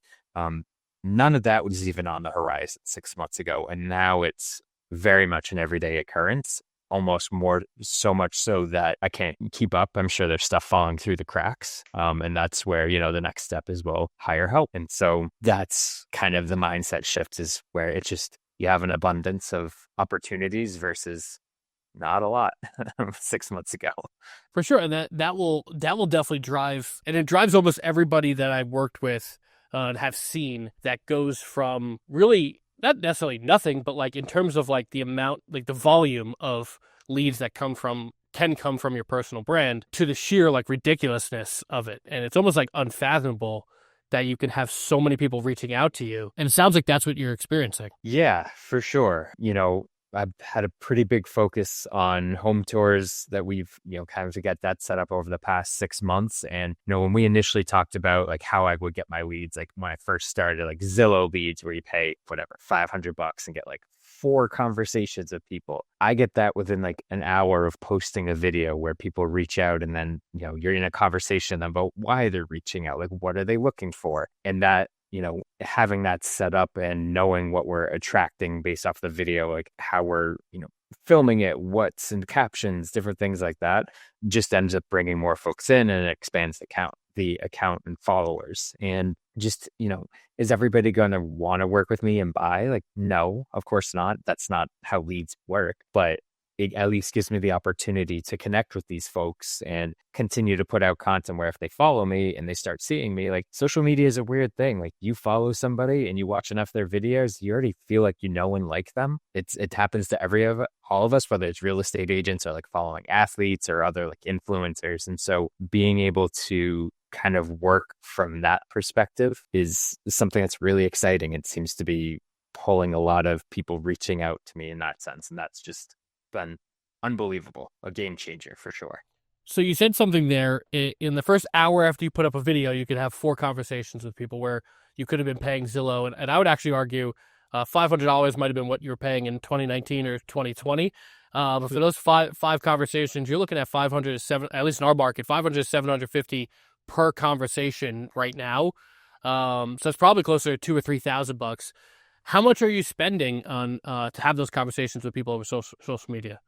None of that was even on the horizon 6 months ago. And now it's very much an everyday occurrence, almost more so much so that I can't keep up. I'm sure there's stuff falling through the cracks. And that's where, the next step is, well, hire help. And so that's kind of the mindset shift, is where it's just, you have an abundance of opportunities versus not a lot 6 months ago. For sure. And that will definitely drive, and it drives almost everybody that I've worked with and have seen, that goes from really not necessarily nothing, but like in terms of like the amount, like the volume of leads that can come from your personal brand, to the sheer like ridiculousness of it. And it's almost like unfathomable that you can have so many people reaching out to you. And it sounds like that's what you're experiencing. Yeah, for sure. I've had a pretty big focus on home tours that we've, kind of to get that set up over the past 6 months. And, when we initially talked about like how I would get my leads, like when I first started, like Zillow leads where you pay whatever, $500 and get like 4 conversations with people. I get that within like an hour of posting a video where people reach out, and then, you're in a conversation about why they're reaching out, like what are they looking for? And that, having that set up and knowing what we're attracting based off the video, like how we're, filming it, what's in captions, different things like that, just ends up bringing more folks in, and it expands the account and followers. And just, is everybody going to want to work with me and buy? Like, no, of course not. That's not how leads work. But it at least gives me the opportunity to connect with these folks and continue to put out content where if they follow me and they start seeing me, like social media is a weird thing. Like you follow somebody and you watch enough of their videos, you already feel like you know and like them. It happens to all of us, whether it's real estate agents or like following athletes or other like influencers. And so being able to kind of work from that perspective is something that's really exciting. It seems to be pulling a lot of people reaching out to me in that sense. And that's just been unbelievable, a game changer for sure. So you said something there. In the first hour after you put up a video, you could have 4 conversations with people where you could have been paying Zillow. And I would actually argue $500 might have been what you were paying in 2019 or 2020. But for those five conversations, you're looking at 500 to 7, at least in our market, 500 to 750 per conversation right now. So it's probably closer to $2,000 or $3,000. How much are you spending on to have those conversations with people over social media?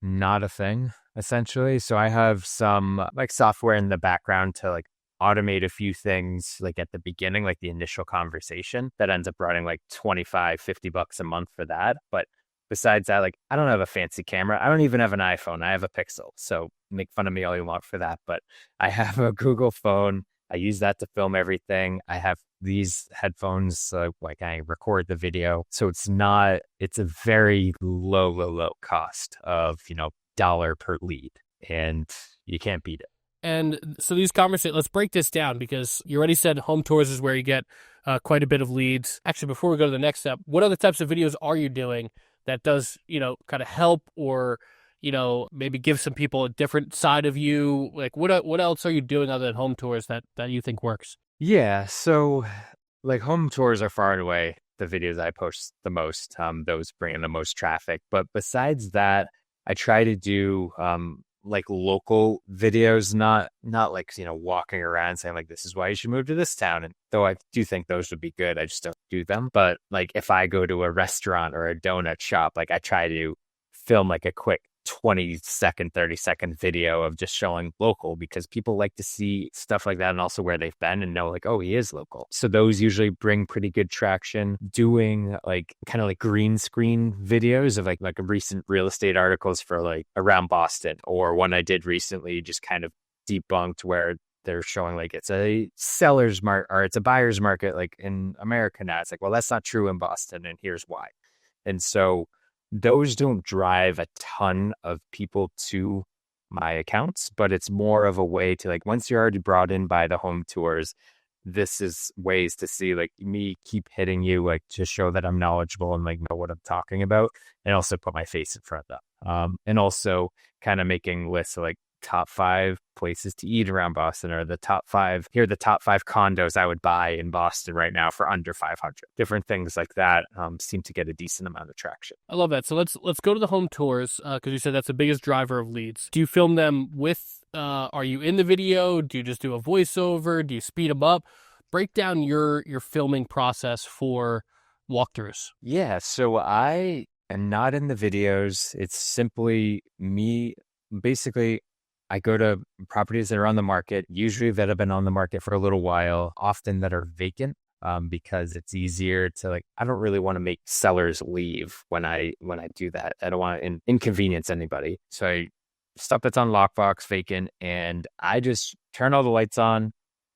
Not a thing, essentially. So I have some like software in the background to like automate a few things like at the beginning, like the initial conversation that ends up running like $25-$50 a month for that. But besides that, like I don't have a fancy camera. I don't even have an iPhone. I have a Pixel. So make fun of me all you want for that. But I have a Google phone. I use that to film everything. I have these headphones, like I record the video. So it's a very low cost of, dollar per lead, and you can't beat it. And so these conversations, let's break this down because you already said home tours is where you get quite a bit of leads. Actually, before we go to the next step, what other types of videos are you doing that does, kind of help or, maybe give some people a different side of you? Like what else are you doing other than home tours that you think works? Yeah. So like home tours are far and away the videos I post the most. Those bring in the most traffic. But besides that, I try to do like local videos, not like, walking around saying like, this is why you should move to this town. And though I do think those would be good, I just don't do them. But like if I go to a restaurant or a donut shop, like I try to film like a quick 20-second, 30-second video of just showing local because people like to see stuff like that and also where they've been and know like, oh, he is local. So those usually bring pretty good traction. Doing like kind of like green screen videos of like recent real estate articles for like around Boston, or one I did recently just kind of debunked where they're showing like it's a seller's market or it's a buyer's market like in America now. It's like, well, that's not true in Boston and here's why. And so those don't drive a ton of people to my accounts, but it's more of a way to like, once you're already brought in by the home tours, this is ways to see like me keep hitting you, like to show that I'm knowledgeable and like know what I'm talking about, and also put my face in front of them. And also kind of making lists of like top 5 places to eat around Boston, or the top 5 condos I would buy in Boston right now for under 500. Different things like that seem to get a decent amount of traction. I love that. So let's go to the home tours because you said that's the biggest driver of leads. Do you film them with? Are you in the video? Do you just do a voiceover? Do you speed them up? Break down your filming process for walkthroughs. Yeah, so I am not in the videos. It's simply me. Basically, I go to properties that are on the market, usually that have been on the market for a little while, often that are vacant, because it's easier to like, I don't really want to make sellers leave when I do that. I don't want to inconvenience anybody. So I stuff that's on lockbox, vacant, and I just turn all the lights on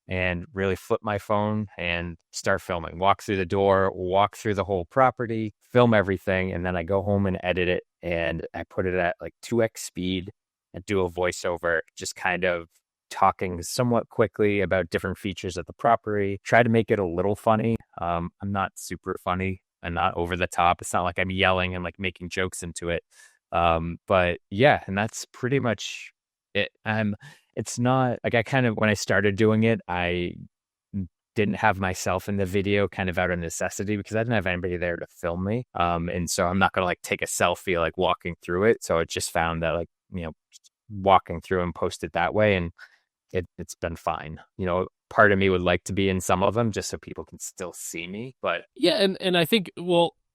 and really flip my phone and start filming. Walk through the door, walk through the whole property, film everything, and then I go home and edit it, and I put it at like 2x speed and do a voiceover, just kind of talking somewhat quickly about different features of the property. Try to make it a little funny. I'm not super funny and not over the top. It's not like I'm yelling and like making jokes into it. But yeah, and that's pretty much it. It's not like when I started doing it, I didn't have myself in the video kind of out of necessity because I didn't have anybody there to film me. And so I'm not going to like take a selfie, like walking through it. So I just found that like, walking through and post it that way. And it's been fine. Part of me would like to be in some of them just so people can still see me. But yeah. And I think,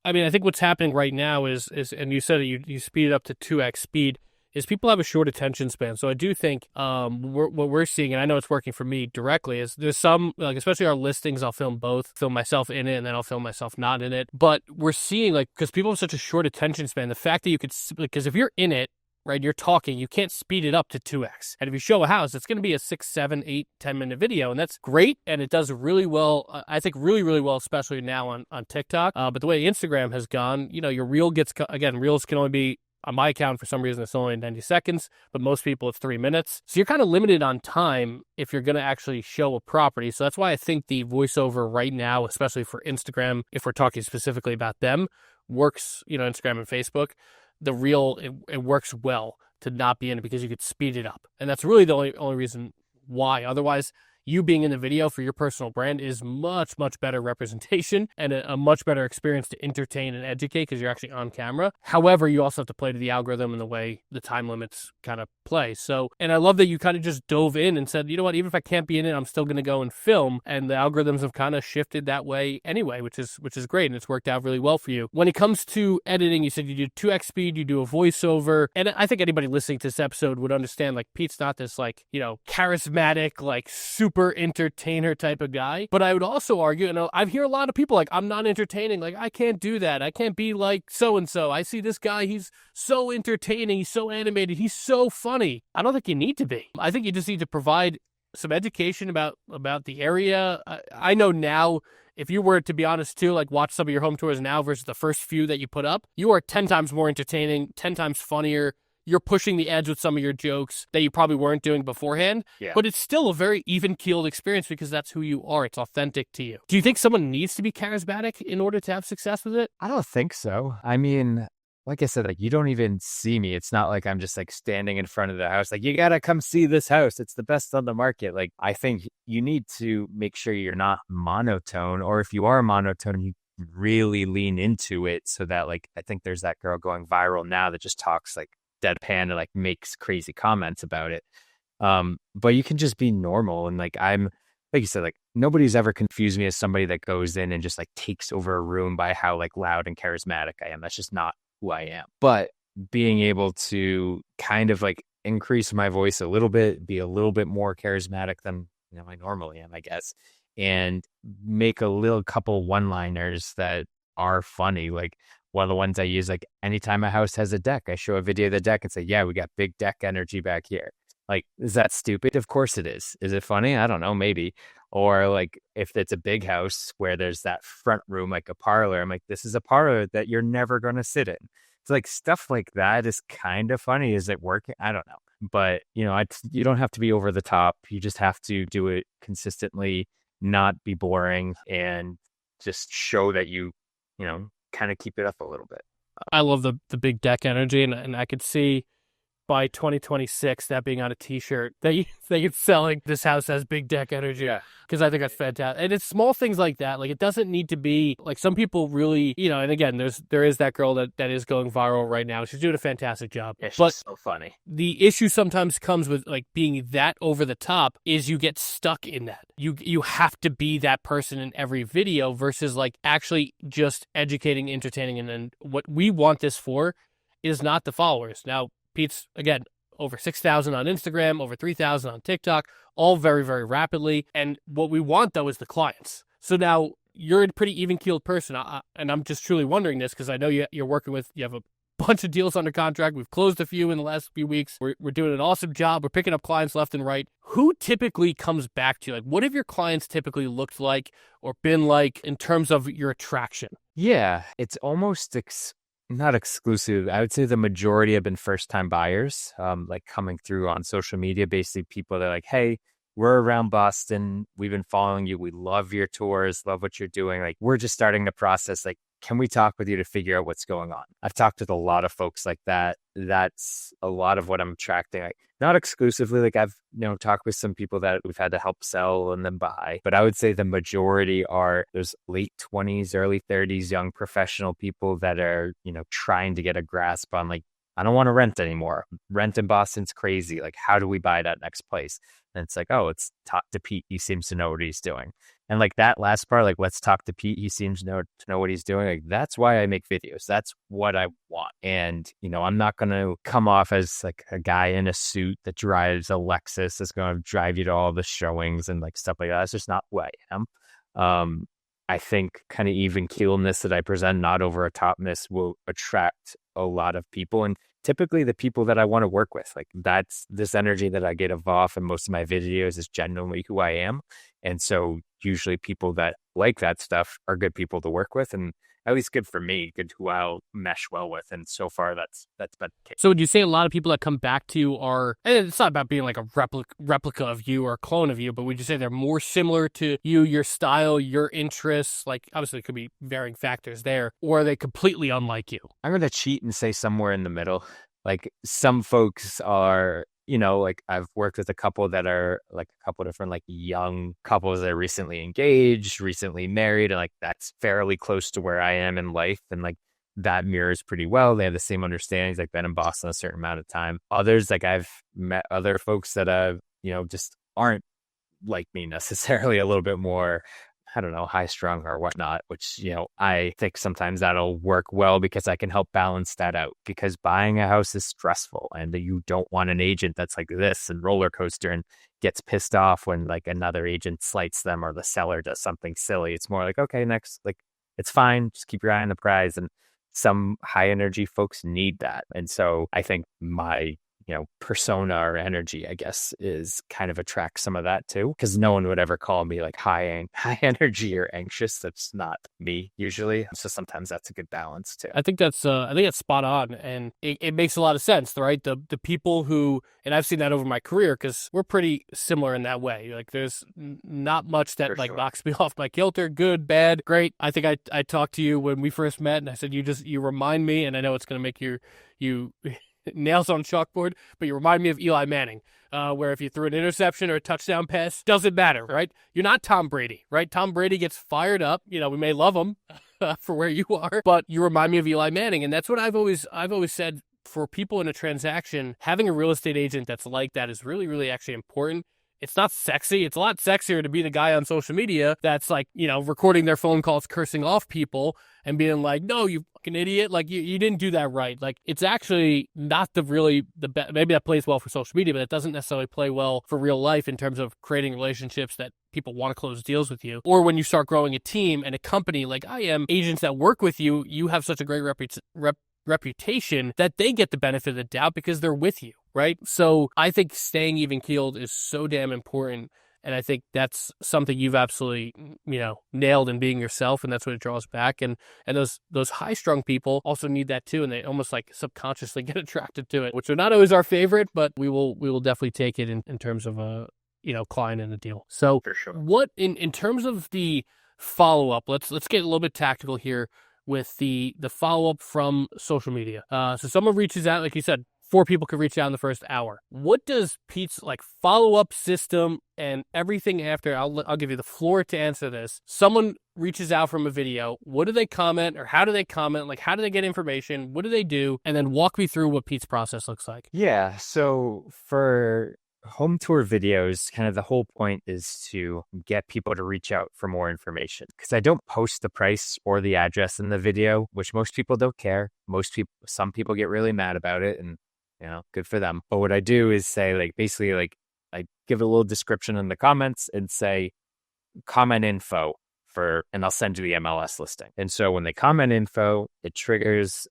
I think what's happening right now is, and you said that you speed it up to 2x speed. is people have a short attention span. So I do think what we're seeing, and I know it's working for me directly, is there's some, like especially our listings, I'll film both, film myself in it, and then I'll film myself not in it. But we're seeing, like, because people have such a short attention span, the fact that you could, because if you're in it, right, you're talking, you can't speed it up to 2x. And if you show a house, it's going to be a 6, 7, 8, 10-minute video. And that's great. And it does really well, I think really, really well, especially now on TikTok. But the way Instagram has gone, your reel gets, again, reels can only be, on my account, for some reason, it's only 90 seconds, but most people it's 3 minutes. So you're kind of limited on time if you're going to actually show a property. So that's why I think the voiceover right now, especially for Instagram, if we're talking specifically about them, works, Instagram and Facebook. The reel, it works well to not be in it because you could speed it up. And that's really the only reason why. Otherwise, you being in the video for your personal brand is much, much better representation and a much better experience to entertain and educate because you're actually on camera. However, you also have to play to the algorithm and the way the time limits kind of play. So, and I love that you kind of just dove in and said, you know what, even if I can't be in it, I'm still going to go and film. And the algorithms have kind of shifted that way anyway, which is great. And it's worked out really well for you. When it comes to editing, you said you do 2x speed, you do a voiceover. And I think anybody listening to this episode would understand, like, Pete's not this, like, charismatic, like, super entertainer type of guy. But I would also argue, and I hear a lot of people like, I'm not entertaining. Like, I can't do that. I can't be like so-and-so. I see this guy, he's so entertaining. He's so animated. He's so funny. I don't think you need to be. I think you just need to provide some education about the area. I know now, if you were, to be honest too, like watch some of your home tours now versus the first few that you put up, you are 10 times more entertaining, 10 times funnier. You're pushing the edge with some of your jokes that you probably weren't doing beforehand. Yeah. But it's still a very even-keeled experience because that's who you are. It's authentic to you. Do you think someone needs to be charismatic in order to have success with it? I don't think so. I mean, like I said, like, you don't even see me. It's not like I'm just like standing in front of the house. Like, you got to come see this house. It's the best on the market. Like, I think you need to make sure you're not monotone, or if you are monotone, you really lean into it so that, like, I think there's that girl going viral now that just talks like deadpan and like makes crazy comments about it. But you can just be normal. And like, I'm, like you said, like, nobody's ever confused me as somebody that goes in and just like takes over a room by how like loud and charismatic I am. That's just not who I am. But being able to kind of like increase my voice a little bit, be a little bit more charismatic than I normally am, I guess, and make a little couple one-liners that are funny. Like, one of the ones I use, like, anytime a house has a deck, I show a video of the deck and say, yeah, we got big deck energy back here. Like, is that stupid? Of course it is. Is it funny? I don't know, maybe. Or like, if it's a big house where there's that front room, like a parlor, I'm like, this is a parlor that you're never going to sit in. It's like stuff like that is kind of funny. Is it working? I don't know. But, you don't have to be over the top. You just have to do it consistently, not be boring, and just show that you kind of keep it up a little bit. I love the big deck energy, and I could see by 2026 that being on a t-shirt that you're selling, this house has big deck energy. Yeah. Because I think that's fantastic. And it's small things like that. Like, it doesn't need to be like, some people really, and again, there is that girl that is going viral right now. She's doing a fantastic job. Yeah, she's so funny. The issue sometimes comes with like being that over the top is you get stuck in that. You have to be that person in every video versus like actually just educating, entertaining. And then what we want this for is not the followers. Now, Pete's, again, over 6,000 on Instagram, over 3,000 on TikTok, all very, very rapidly. And what we want, though, is the clients. So now you're a pretty even-keeled person. And I'm just truly wondering this because I know you're working with, you have a bunch of deals under contract. We've closed a few in the last few weeks. We're doing an awesome job. We're picking up clients left and right. Who typically comes back to you? Like, what have your clients typically looked like or been like in terms of your attraction? Yeah, it's almost not exclusive. I would say the majority have been first-time buyers, like coming through on social media. Basically, people that are like, hey, we're around Boston. We've been following you. We love your tours, love what you're doing. Like, we're just starting the process. Like, can we talk with you to figure out what's going on? I've talked with a lot of folks like that. That's a lot of what I'm attracting. Like, not exclusively, like I've, talked with some people that we've had to help sell and then buy, but I would say the majority are those late 20s, early 30s, young professional people that are, trying to get a grasp on like, I don't want to rent anymore. Rent in Boston's crazy. Like, how do we buy that next place? And it's like, oh, it's talk to Pete. He seems to know what he's doing. And like that last part, like, let's talk to Pete. He seems to know what he's doing. Like, that's why I make videos. That's what I want. And, I'm not going to come off as like a guy in a suit that drives a Lexus that's going to drive you to all the showings and like stuff like that. That's just not who I am. I think kind of even keelness that I present, not over a topness, will attract a lot of people. And typically the people that I want to work with, like that's this energy that I get off in most of my videos is genuinely who I am. And so usually people that like that stuff are good people to work with, and at least good for me, good who I'll mesh well with. And so far that's been the case. So would you say a lot of people that come back to you are, and it's not about being like a replica of you or a clone of you, but would you say they're more similar to you, your style, your interests? Like obviously it could be varying factors there, or are they completely unlike you? I'm going to cheat and say somewhere in the middle. Like some folks are, like I've worked with a couple that are like a couple different like young couples that are recently engaged, recently married, and like that's fairly close to where I am in life. And like that mirrors pretty well. They have the same understandings, like been in Boston a certain amount of time. Others, like I've met other folks that just aren't like me necessarily, a little bit more, I don't know, high strung or whatnot, which, I think sometimes that'll work well because I can help balance that out, because buying a house is stressful and you don't want an agent that's like this and roller coaster and gets pissed off when like another agent slights them or the seller does something silly. It's more like, okay, next, like it's fine. Just keep your eye on the prize. And some high energy folks need that. And so I think my persona or energy, I guess, is kind of attracts some of that too, because no one would ever call me like high energy or anxious. That's not me usually. So sometimes that's a good balance too. I think that's spot on, and it makes a lot of sense, right? The people who, and I've seen that over my career because we're pretty similar in that way. Like there's not much that knocks me off my kilter. Good, bad, great. I think I talked to you when we first met, and I said you remind me, and I know it's going to make you nails on chalkboard, but you remind me of Eli Manning, where if you threw an interception or a touchdown pass, doesn't matter, right? You're not Tom Brady, right? Tom Brady gets fired up. We may love him for where you are, but you remind me of Eli Manning. And that's what I've always said, for people in a transaction, having a real estate agent that's like that is really, really actually important. It's not sexy. It's a lot sexier to be the guy on social media that's like, recording their phone calls, cursing off people and being like, no, you fucking idiot. Like you didn't do that right. Like it's actually not the best. Maybe that plays well for social media, but it doesn't necessarily play well for real life in terms of creating relationships that people want to close deals with you. Or when you start growing a team and a company like I am, agents that work with you, you have such a great reputation that they get the benefit of the doubt because they're with you, right? So I think staying even keeled is so damn important. And I think that's something you've absolutely, nailed in being yourself. And that's what it draws back. And those high strung people also need that too. And they almost like subconsciously get attracted to it, which are not always our favorite, but we will definitely take it in terms of a, client and a deal. So for sure. What in terms of the follow up, let's get a little bit tactical here with the follow-up from social media. So someone reaches out, like you said, 4 people could reach out in the first hour. What does Pete's like follow-up system and everything after, I'll give you the floor to answer this. Someone reaches out from a video. What do they comment, or how do they comment? Like, how do they get information? What do they do? And then walk me through what Pete's process looks like. Yeah. So for home tour videos, kind of the whole point is to get people to reach out for more information, because I don't post the price or the address in the video, which most people don't care. Some people get really mad about it, and good for them. But what I do is say, like, basically, like, I give a little description in the comments and say comment info and I'll send you the MLS listing. And so when they comment info, it triggers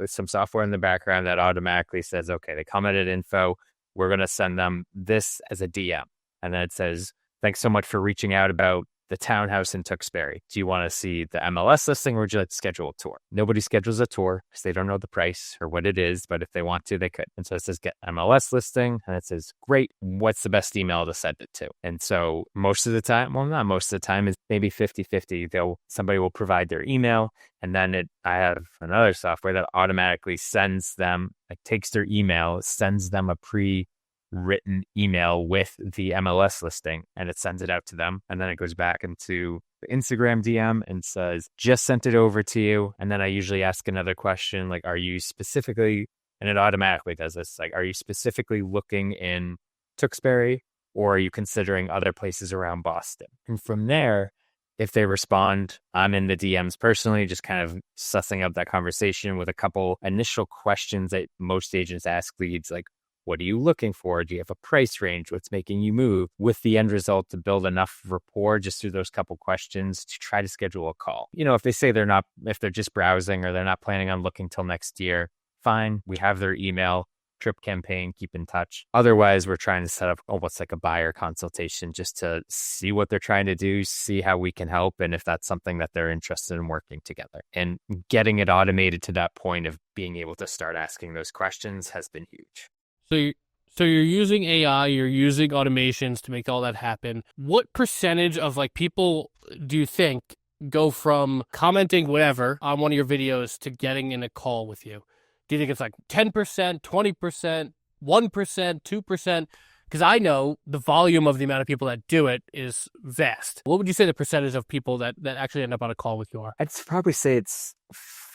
some software in the background that automatically says, okay, they commented info. We're going to send them this as a DM. And then it says, thanks so much for reaching out about the townhouse in Tewksbury. Do you want to see the MLS listing, or would you like to schedule a tour? Nobody schedules a tour because they don't know the price or what it is, but if they want to, they could. And so it says get MLS listing, and it says, great, what's the best email to send it to? And so most of the time, well, not most of the time, is maybe 50-50. Somebody will provide their email, and then I have another software that automatically sends them, like takes their email, sends them a pre-written email with the MLS listing, and it sends it out to them. And then it goes back into the Instagram DM and says, just sent it over to you. And then I usually ask another question, like, are you specifically And it automatically does this. Like, are you specifically looking in Tewksbury, or are you considering other places around Boston? And from there, if they respond, I'm in the DMs personally, just kind of sussing up that conversation with a couple initial questions that most agents ask leads, like, what are you looking for? Do you have a price range? What's making you move? With the end result to build enough rapport just through those couple questions to try to schedule a call. If they say if they're just browsing or they're not planning on looking till next year, fine. We have their email, Trip campaign, keep in touch. Otherwise, we're trying to set up almost like a buyer consultation just to see what they're trying to do, see how we can help, and if that's something that they're interested in working together. And getting it automated to that point of being able to start asking those questions has been huge. So you're using AI, you're using automations to make all that happen. What percentage of people do you think go from commenting whatever on one of your videos to getting in a call with you? Do you think it's 10%, 20%, 1%, 2%? Because I know the volume of the amount of people that do it is vast. What would you say the percentage of people that actually end up on a call with you are? I'd probably say it's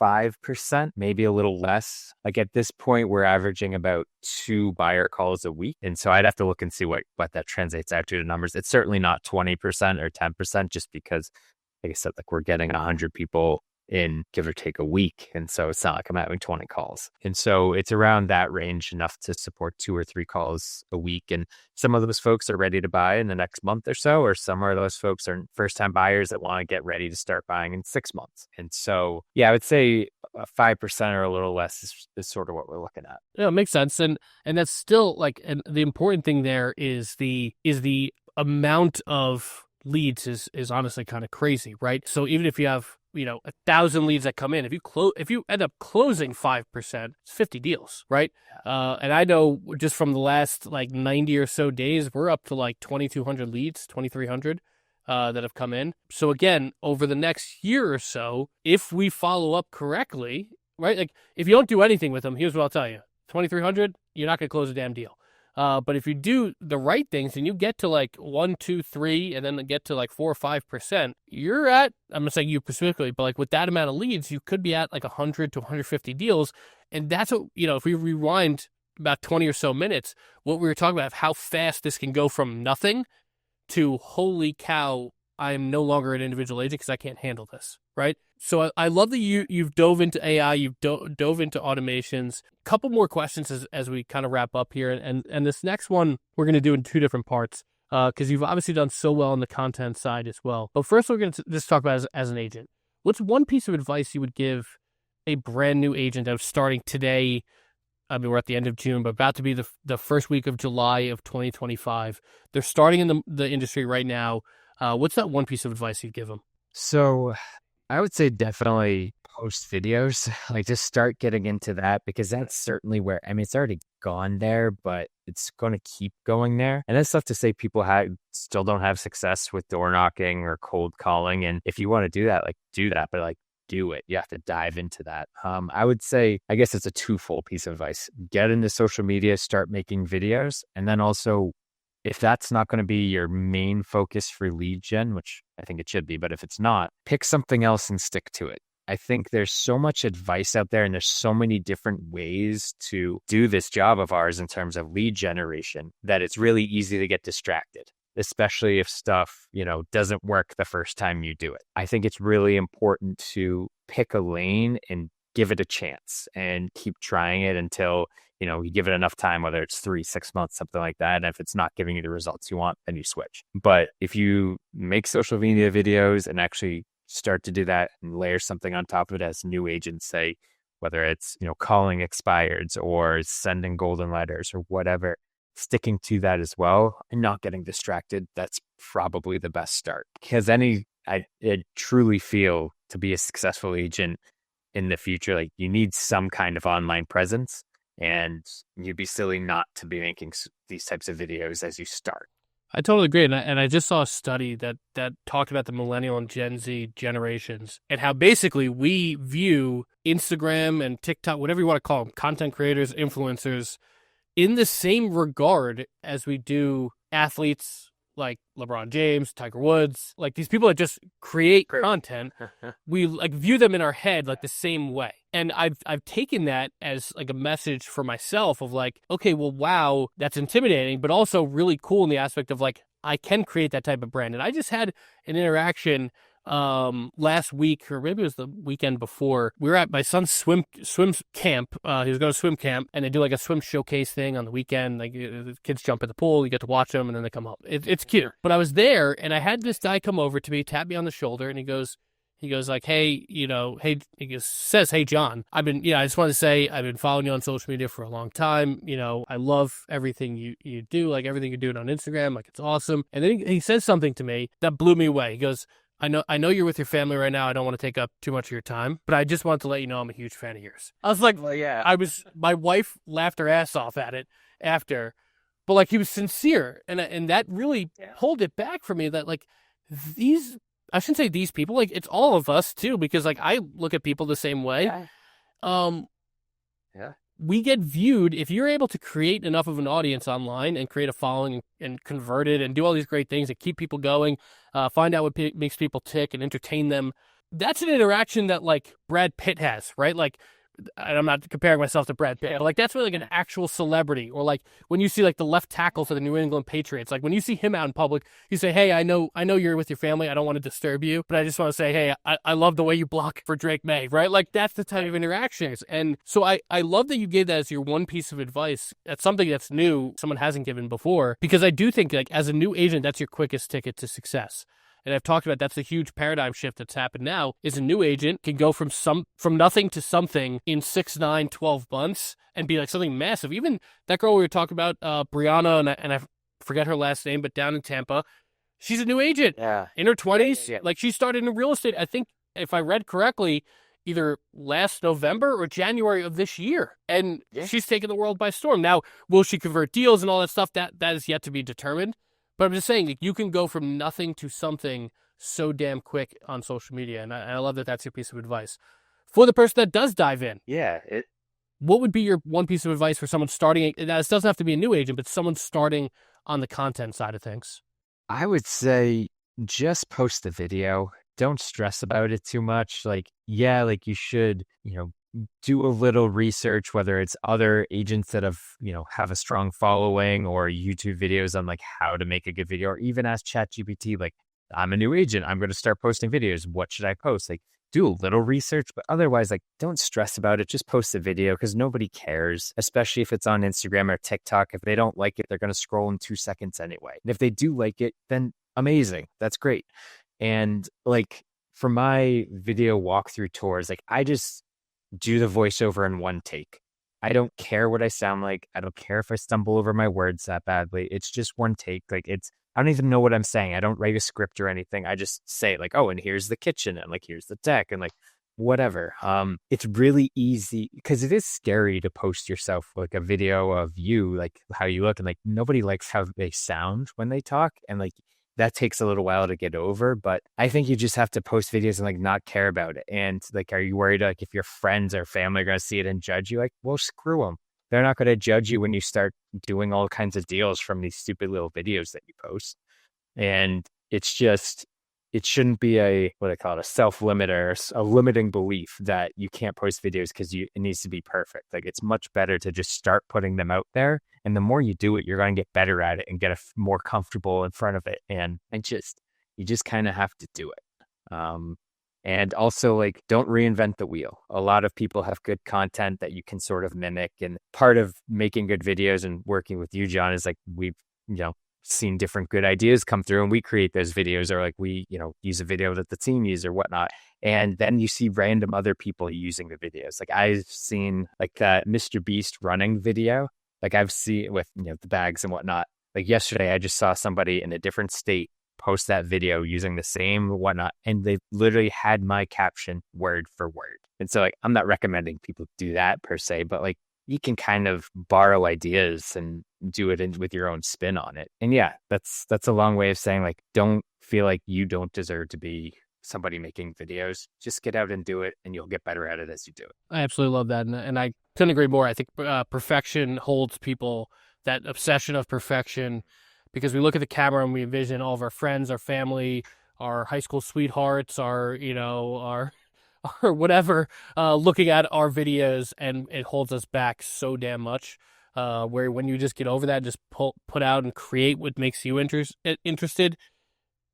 5%, maybe a little less. At this point, we're averaging about 2 buyer calls a week. And so I'd have to look and see what that translates out to numbers. It's certainly not 20% or 10% just because, like I said, we're getting 100 people in, give or take, a week. And so it's not like I'm having 20 calls. And so it's around that range, enough to support 2 or 3 calls a week. And some of those folks are ready to buy in the next month or so, or some of those folks are first-time buyers that want to get ready to start buying in 6 months. And so, yeah, I would say 5% or a little less is sort of what we're looking at. Yeah, it makes sense. And that's still and the important thing there is the amount of leads is honestly kind of crazy, right? So even if you have 1,000 leads that come in, if you end up closing 5%, it's 50 deals, right? And I know just from the last 90 or so days, we're up to 2,200 leads, 2,300 that have come in. So again, over the next year or so, if we follow up correctly, right? If you don't do anything with them, here's what I'll tell you: 2,300, you're not going to close a damn deal. But if you do the right things and you get to 1, 2, 3, and then get to 4 or 5%, you're at, I'm not saying you specifically, but with that amount of leads, you could be at 100 to 150 deals. And that's what, if we rewind about 20 or so minutes, what we were talking about, how fast this can go from nothing to holy cow, I am no longer an individual agent because I can't handle this, right? So I love that you've dove into AI, you've dove into automations. Couple more questions as we kind of wrap up here. And this next one, we're going to do in 2 different parts because you've obviously done so well on the content side as well. But first, we're going to just talk about as an agent. What's one piece of advice you would give a brand new agent that was starting today? I mean, we're at the end of June, but about to be the first week of July of 2025. They're starting in the industry right now. What's that one piece of advice you'd give them? So I would say definitely post videos, just start getting into that, because that's certainly where, it's already gone there, but it's going to keep going there. And that's tough to say people still don't have success with door knocking or cold calling. And if you want to do that, do that, but do it. You have to dive into that. I would say, I guess it's a twofold piece of advice. Get into social media, start making videos. And then also, if that's not going to be your main focus for lead gen, which I think it should be, but if it's not, pick something else and stick to it. I think there's so much advice out there and there's so many different ways to do this job of ours in terms of lead generation that it's really easy to get distracted, especially if stuff, doesn't work the first time you do it. I think it's really important to pick a lane and give it a chance and keep trying it until you give it enough time, whether it's 3, 6 months, something like that. And if it's not giving you the results you want, then you switch. But if you make social media videos and actually start to do that and layer something on top of it, as new agents say, whether it's, calling expireds or sending golden letters or whatever, sticking to that as well and not getting distracted, that's probably the best start. Because I truly feel to be a successful agent in the future, you need some kind of online presence. And you'd be silly not to be making these types of videos as you start. I totally agree. And I just saw a study that talked about the millennial and Gen Z generations and how basically we view Instagram and TikTok, whatever you want to call them, content creators, influencers, in the same regard as we do athletes like LeBron James, Tiger Woods, these people that just create content. We view them in our head the same way. And I've taken that as like a message for myself of like, okay, well, wow, that's intimidating, but also really cool in the aspect of like, I can create that type of brand. And I just had an interaction last week, or maybe it was the weekend before. We were at my son's swim camp. He was going to swim camp, and they do like a swim showcase thing on the weekend. Like the kids jump in the pool, you get to watch them, and then they come home. It's cute. But I was there, and I had this guy come over to me, tap me on the shoulder, and he goes like, hey, says, hey, John, I just want to say I've been following you on social media for a long time. I love everything you do, like everything you're doing on Instagram, like it's awesome. And then he says something to me that blew me away. He goes, I know you're with your family right now. I don't want to take up too much of your time, but I just wanted to let you know I'm a huge fan of yours. I was like, well, yeah. My wife laughed her ass off at it after, but like he was sincere. And that really pulled it back for me that like I shouldn't say these people, like it's all of us too, because like I look at people the same way. Yeah. We get viewed if you're able to create enough of an audience online and create a following and convert it and do all these great things and keep people going, find out what makes people tick and entertain them. That's an interaction that like Brad Pitt has, right? Like, and I'm not comparing myself to Brad Pitt, but like that's really like an actual celebrity. Or like when you see like the left tackle for the New England Patriots, like when you see him out in public, you say, hey, I know you're with your family. I don't want to disturb you, but I just want to say, hey, I love the way you block for Drake May, right? Like that's the type of interactions. And so I love that you gave that as your one piece of advice. That's something that's new, someone hasn't given before, because I do think like as a new agent, that's your quickest ticket to success. And I've talked about that's a huge paradigm shift that's happened now, is a new agent can go from nothing to something in 6, 9, 12 months and be like something massive. Even that girl we were talking about, Brianna, and I forget her last name, but down in Tampa, she's a new agent. Yeah. In her 20s. Yeah. Like she started in real estate, I think, if I read correctly, either last November or January of this year. And she's taken the world by storm. Now, will she convert deals and all that stuff? That is yet to be determined. But I'm just saying, like, you can go from nothing to something so damn quick on social media. And I love that that's your piece of advice. For the person that does dive in, what would be your one piece of advice for someone starting? Now, this doesn't have to be a new agent, but someone starting on the content side of things. I would say just post the video. Don't stress about it too much. Like, like you should, do a little research, whether it's other agents that have a strong following or YouTube videos on like how to make a good video, or even ask ChatGPT, like, I'm a new agent, I'm going to start posting videos. What should I post? Like, do a little research, but otherwise, like, don't stress about it. Just post a video because nobody cares, especially if it's on Instagram or TikTok. If they don't like it, they're going to scroll in 2 seconds anyway. And if they do like it, then amazing. That's great. And like for my video walkthrough tours, like I just do the voiceover in one take. I don't care what I sound like. I don't care if I stumble over my words that badly. It's just one take. Like I don't even know what I'm saying. I don't write a script or anything. I just say like, oh, and here's the kitchen and like, here's the deck and like whatever. It's really easy because it is scary to post yourself like a video of you, like how you look, and like nobody likes how they sound when they talk. And like, that takes a little while to get over, but I think you just have to post videos and like not care about it. And like, are you worried like if your friends or family are going to see it and judge you? Like, well, screw them. They're not going to judge you when you start doing all kinds of deals from these stupid little videos that you post. And it's just, it shouldn't be a self-limiter, a limiting belief that you can't post videos because it needs to be perfect. Like it's much better to just start putting them out there. And the more you do it, you're going to get better at it and get more comfortable in front of it. And you just kind of have to do it. And also like, don't reinvent the wheel. A lot of people have good content that you can sort of mimic. And part of making good videos and working with you, John, is like, we've, seen different good ideas come through and we create those videos, or like we, use a video that the team uses or whatnot. And then you see random other people using the videos. Like I've seen like that Mr. Beast running video. Like I've seen with, the bags and whatnot. Like yesterday, I just saw somebody in a different state post that video using the same whatnot. And they literally had my caption word for word. And so like, I'm not recommending people do that per se, but like you can kind of borrow ideas and do it with your own spin on it. And yeah, that's a long way of saying like, don't feel like you don't deserve to be somebody making videos. Just get out and do it, and you'll get better at it as you do it. I absolutely love that. And I couldn't agree more. I think perfection holds people, that obsession of perfection, because we look at the camera and we envision all of our friends, our family, our high school sweethearts, our or whatever, looking at our videos, and it holds us back so damn much. Where when you just get over that, just put out and create what makes you interested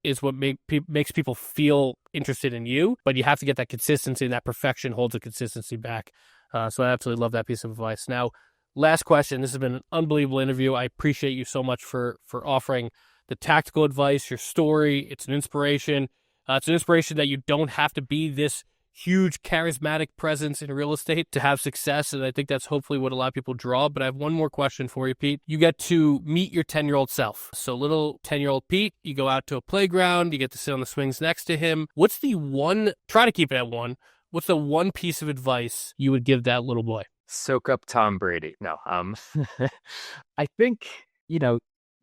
is what makes people feel interested in you. But you have to get that consistency, and that perfection holds the consistency back. So I absolutely love that piece of advice. Now, last question. This has been an unbelievable interview. I appreciate you so much for offering the tactical advice, your story. It's an inspiration. It's an inspiration that you don't have to be this huge charismatic presence in real estate to have success. And I think that's hopefully what a lot of people draw. But I have one more question for you, Pete. You get to meet your 10-year-old self. So little 10-year-old Pete, you go out to a playground, you get to sit on the swings next to him. What's the one, try to keep it at one, what's the one piece of advice you would give that little boy? Soak up Tom Brady. No, I think,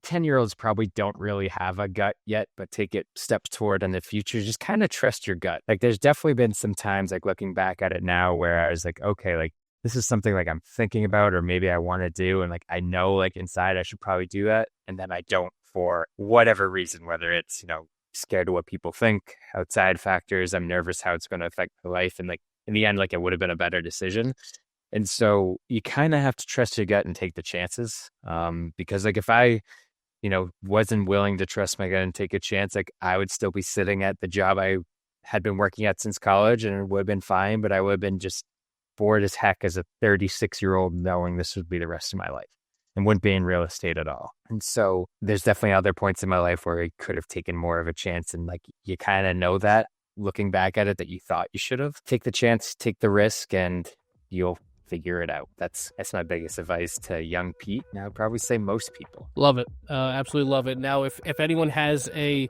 10-year-olds probably don't really have a gut yet, but take it steps toward in the future. Just kind of trust your gut. Like, there's definitely been some times, like looking back at it now, where I was like, okay, like this is something like I'm thinking about, or maybe I want to do. And like, I know like inside I should probably do that. And then I don't for whatever reason, whether it's, scared of what people think, outside factors, I'm nervous how it's going to affect my life. And like, in the end, like it would have been a better decision. And so you kind of have to trust your gut and take the chances. Because like if I, wasn't willing to trust my gut and take a chance, like I would still be sitting at the job I had been working at since college, and it would have been fine, but I would have been just bored as heck as a 36-year-old knowing this would be the rest of my life and wouldn't be in real estate at all. And so there's definitely other points in my life where I could have taken more of a chance. And like, you kind of know that looking back at it, that you thought you should have. Take the chance, take the risk, and you'll figure it out. That's my biggest advice to young Pete. And I would probably say most people. Love it. Absolutely love it. Now, if anyone has a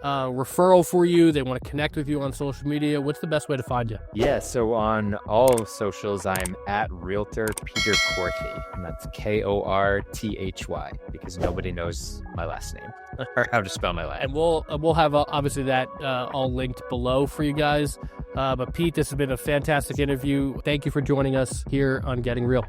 referral for you, they want to connect with you on social media, what's the best way to find you? Yeah, so on all socials, I'm at Realtor Peter Korthy, and that's Korthy, because nobody knows my last name or how to spell my last name. And we'll have obviously that all linked below for you guys. But Pete, this has been a fantastic interview. Thank you for joining us here on Getting Real.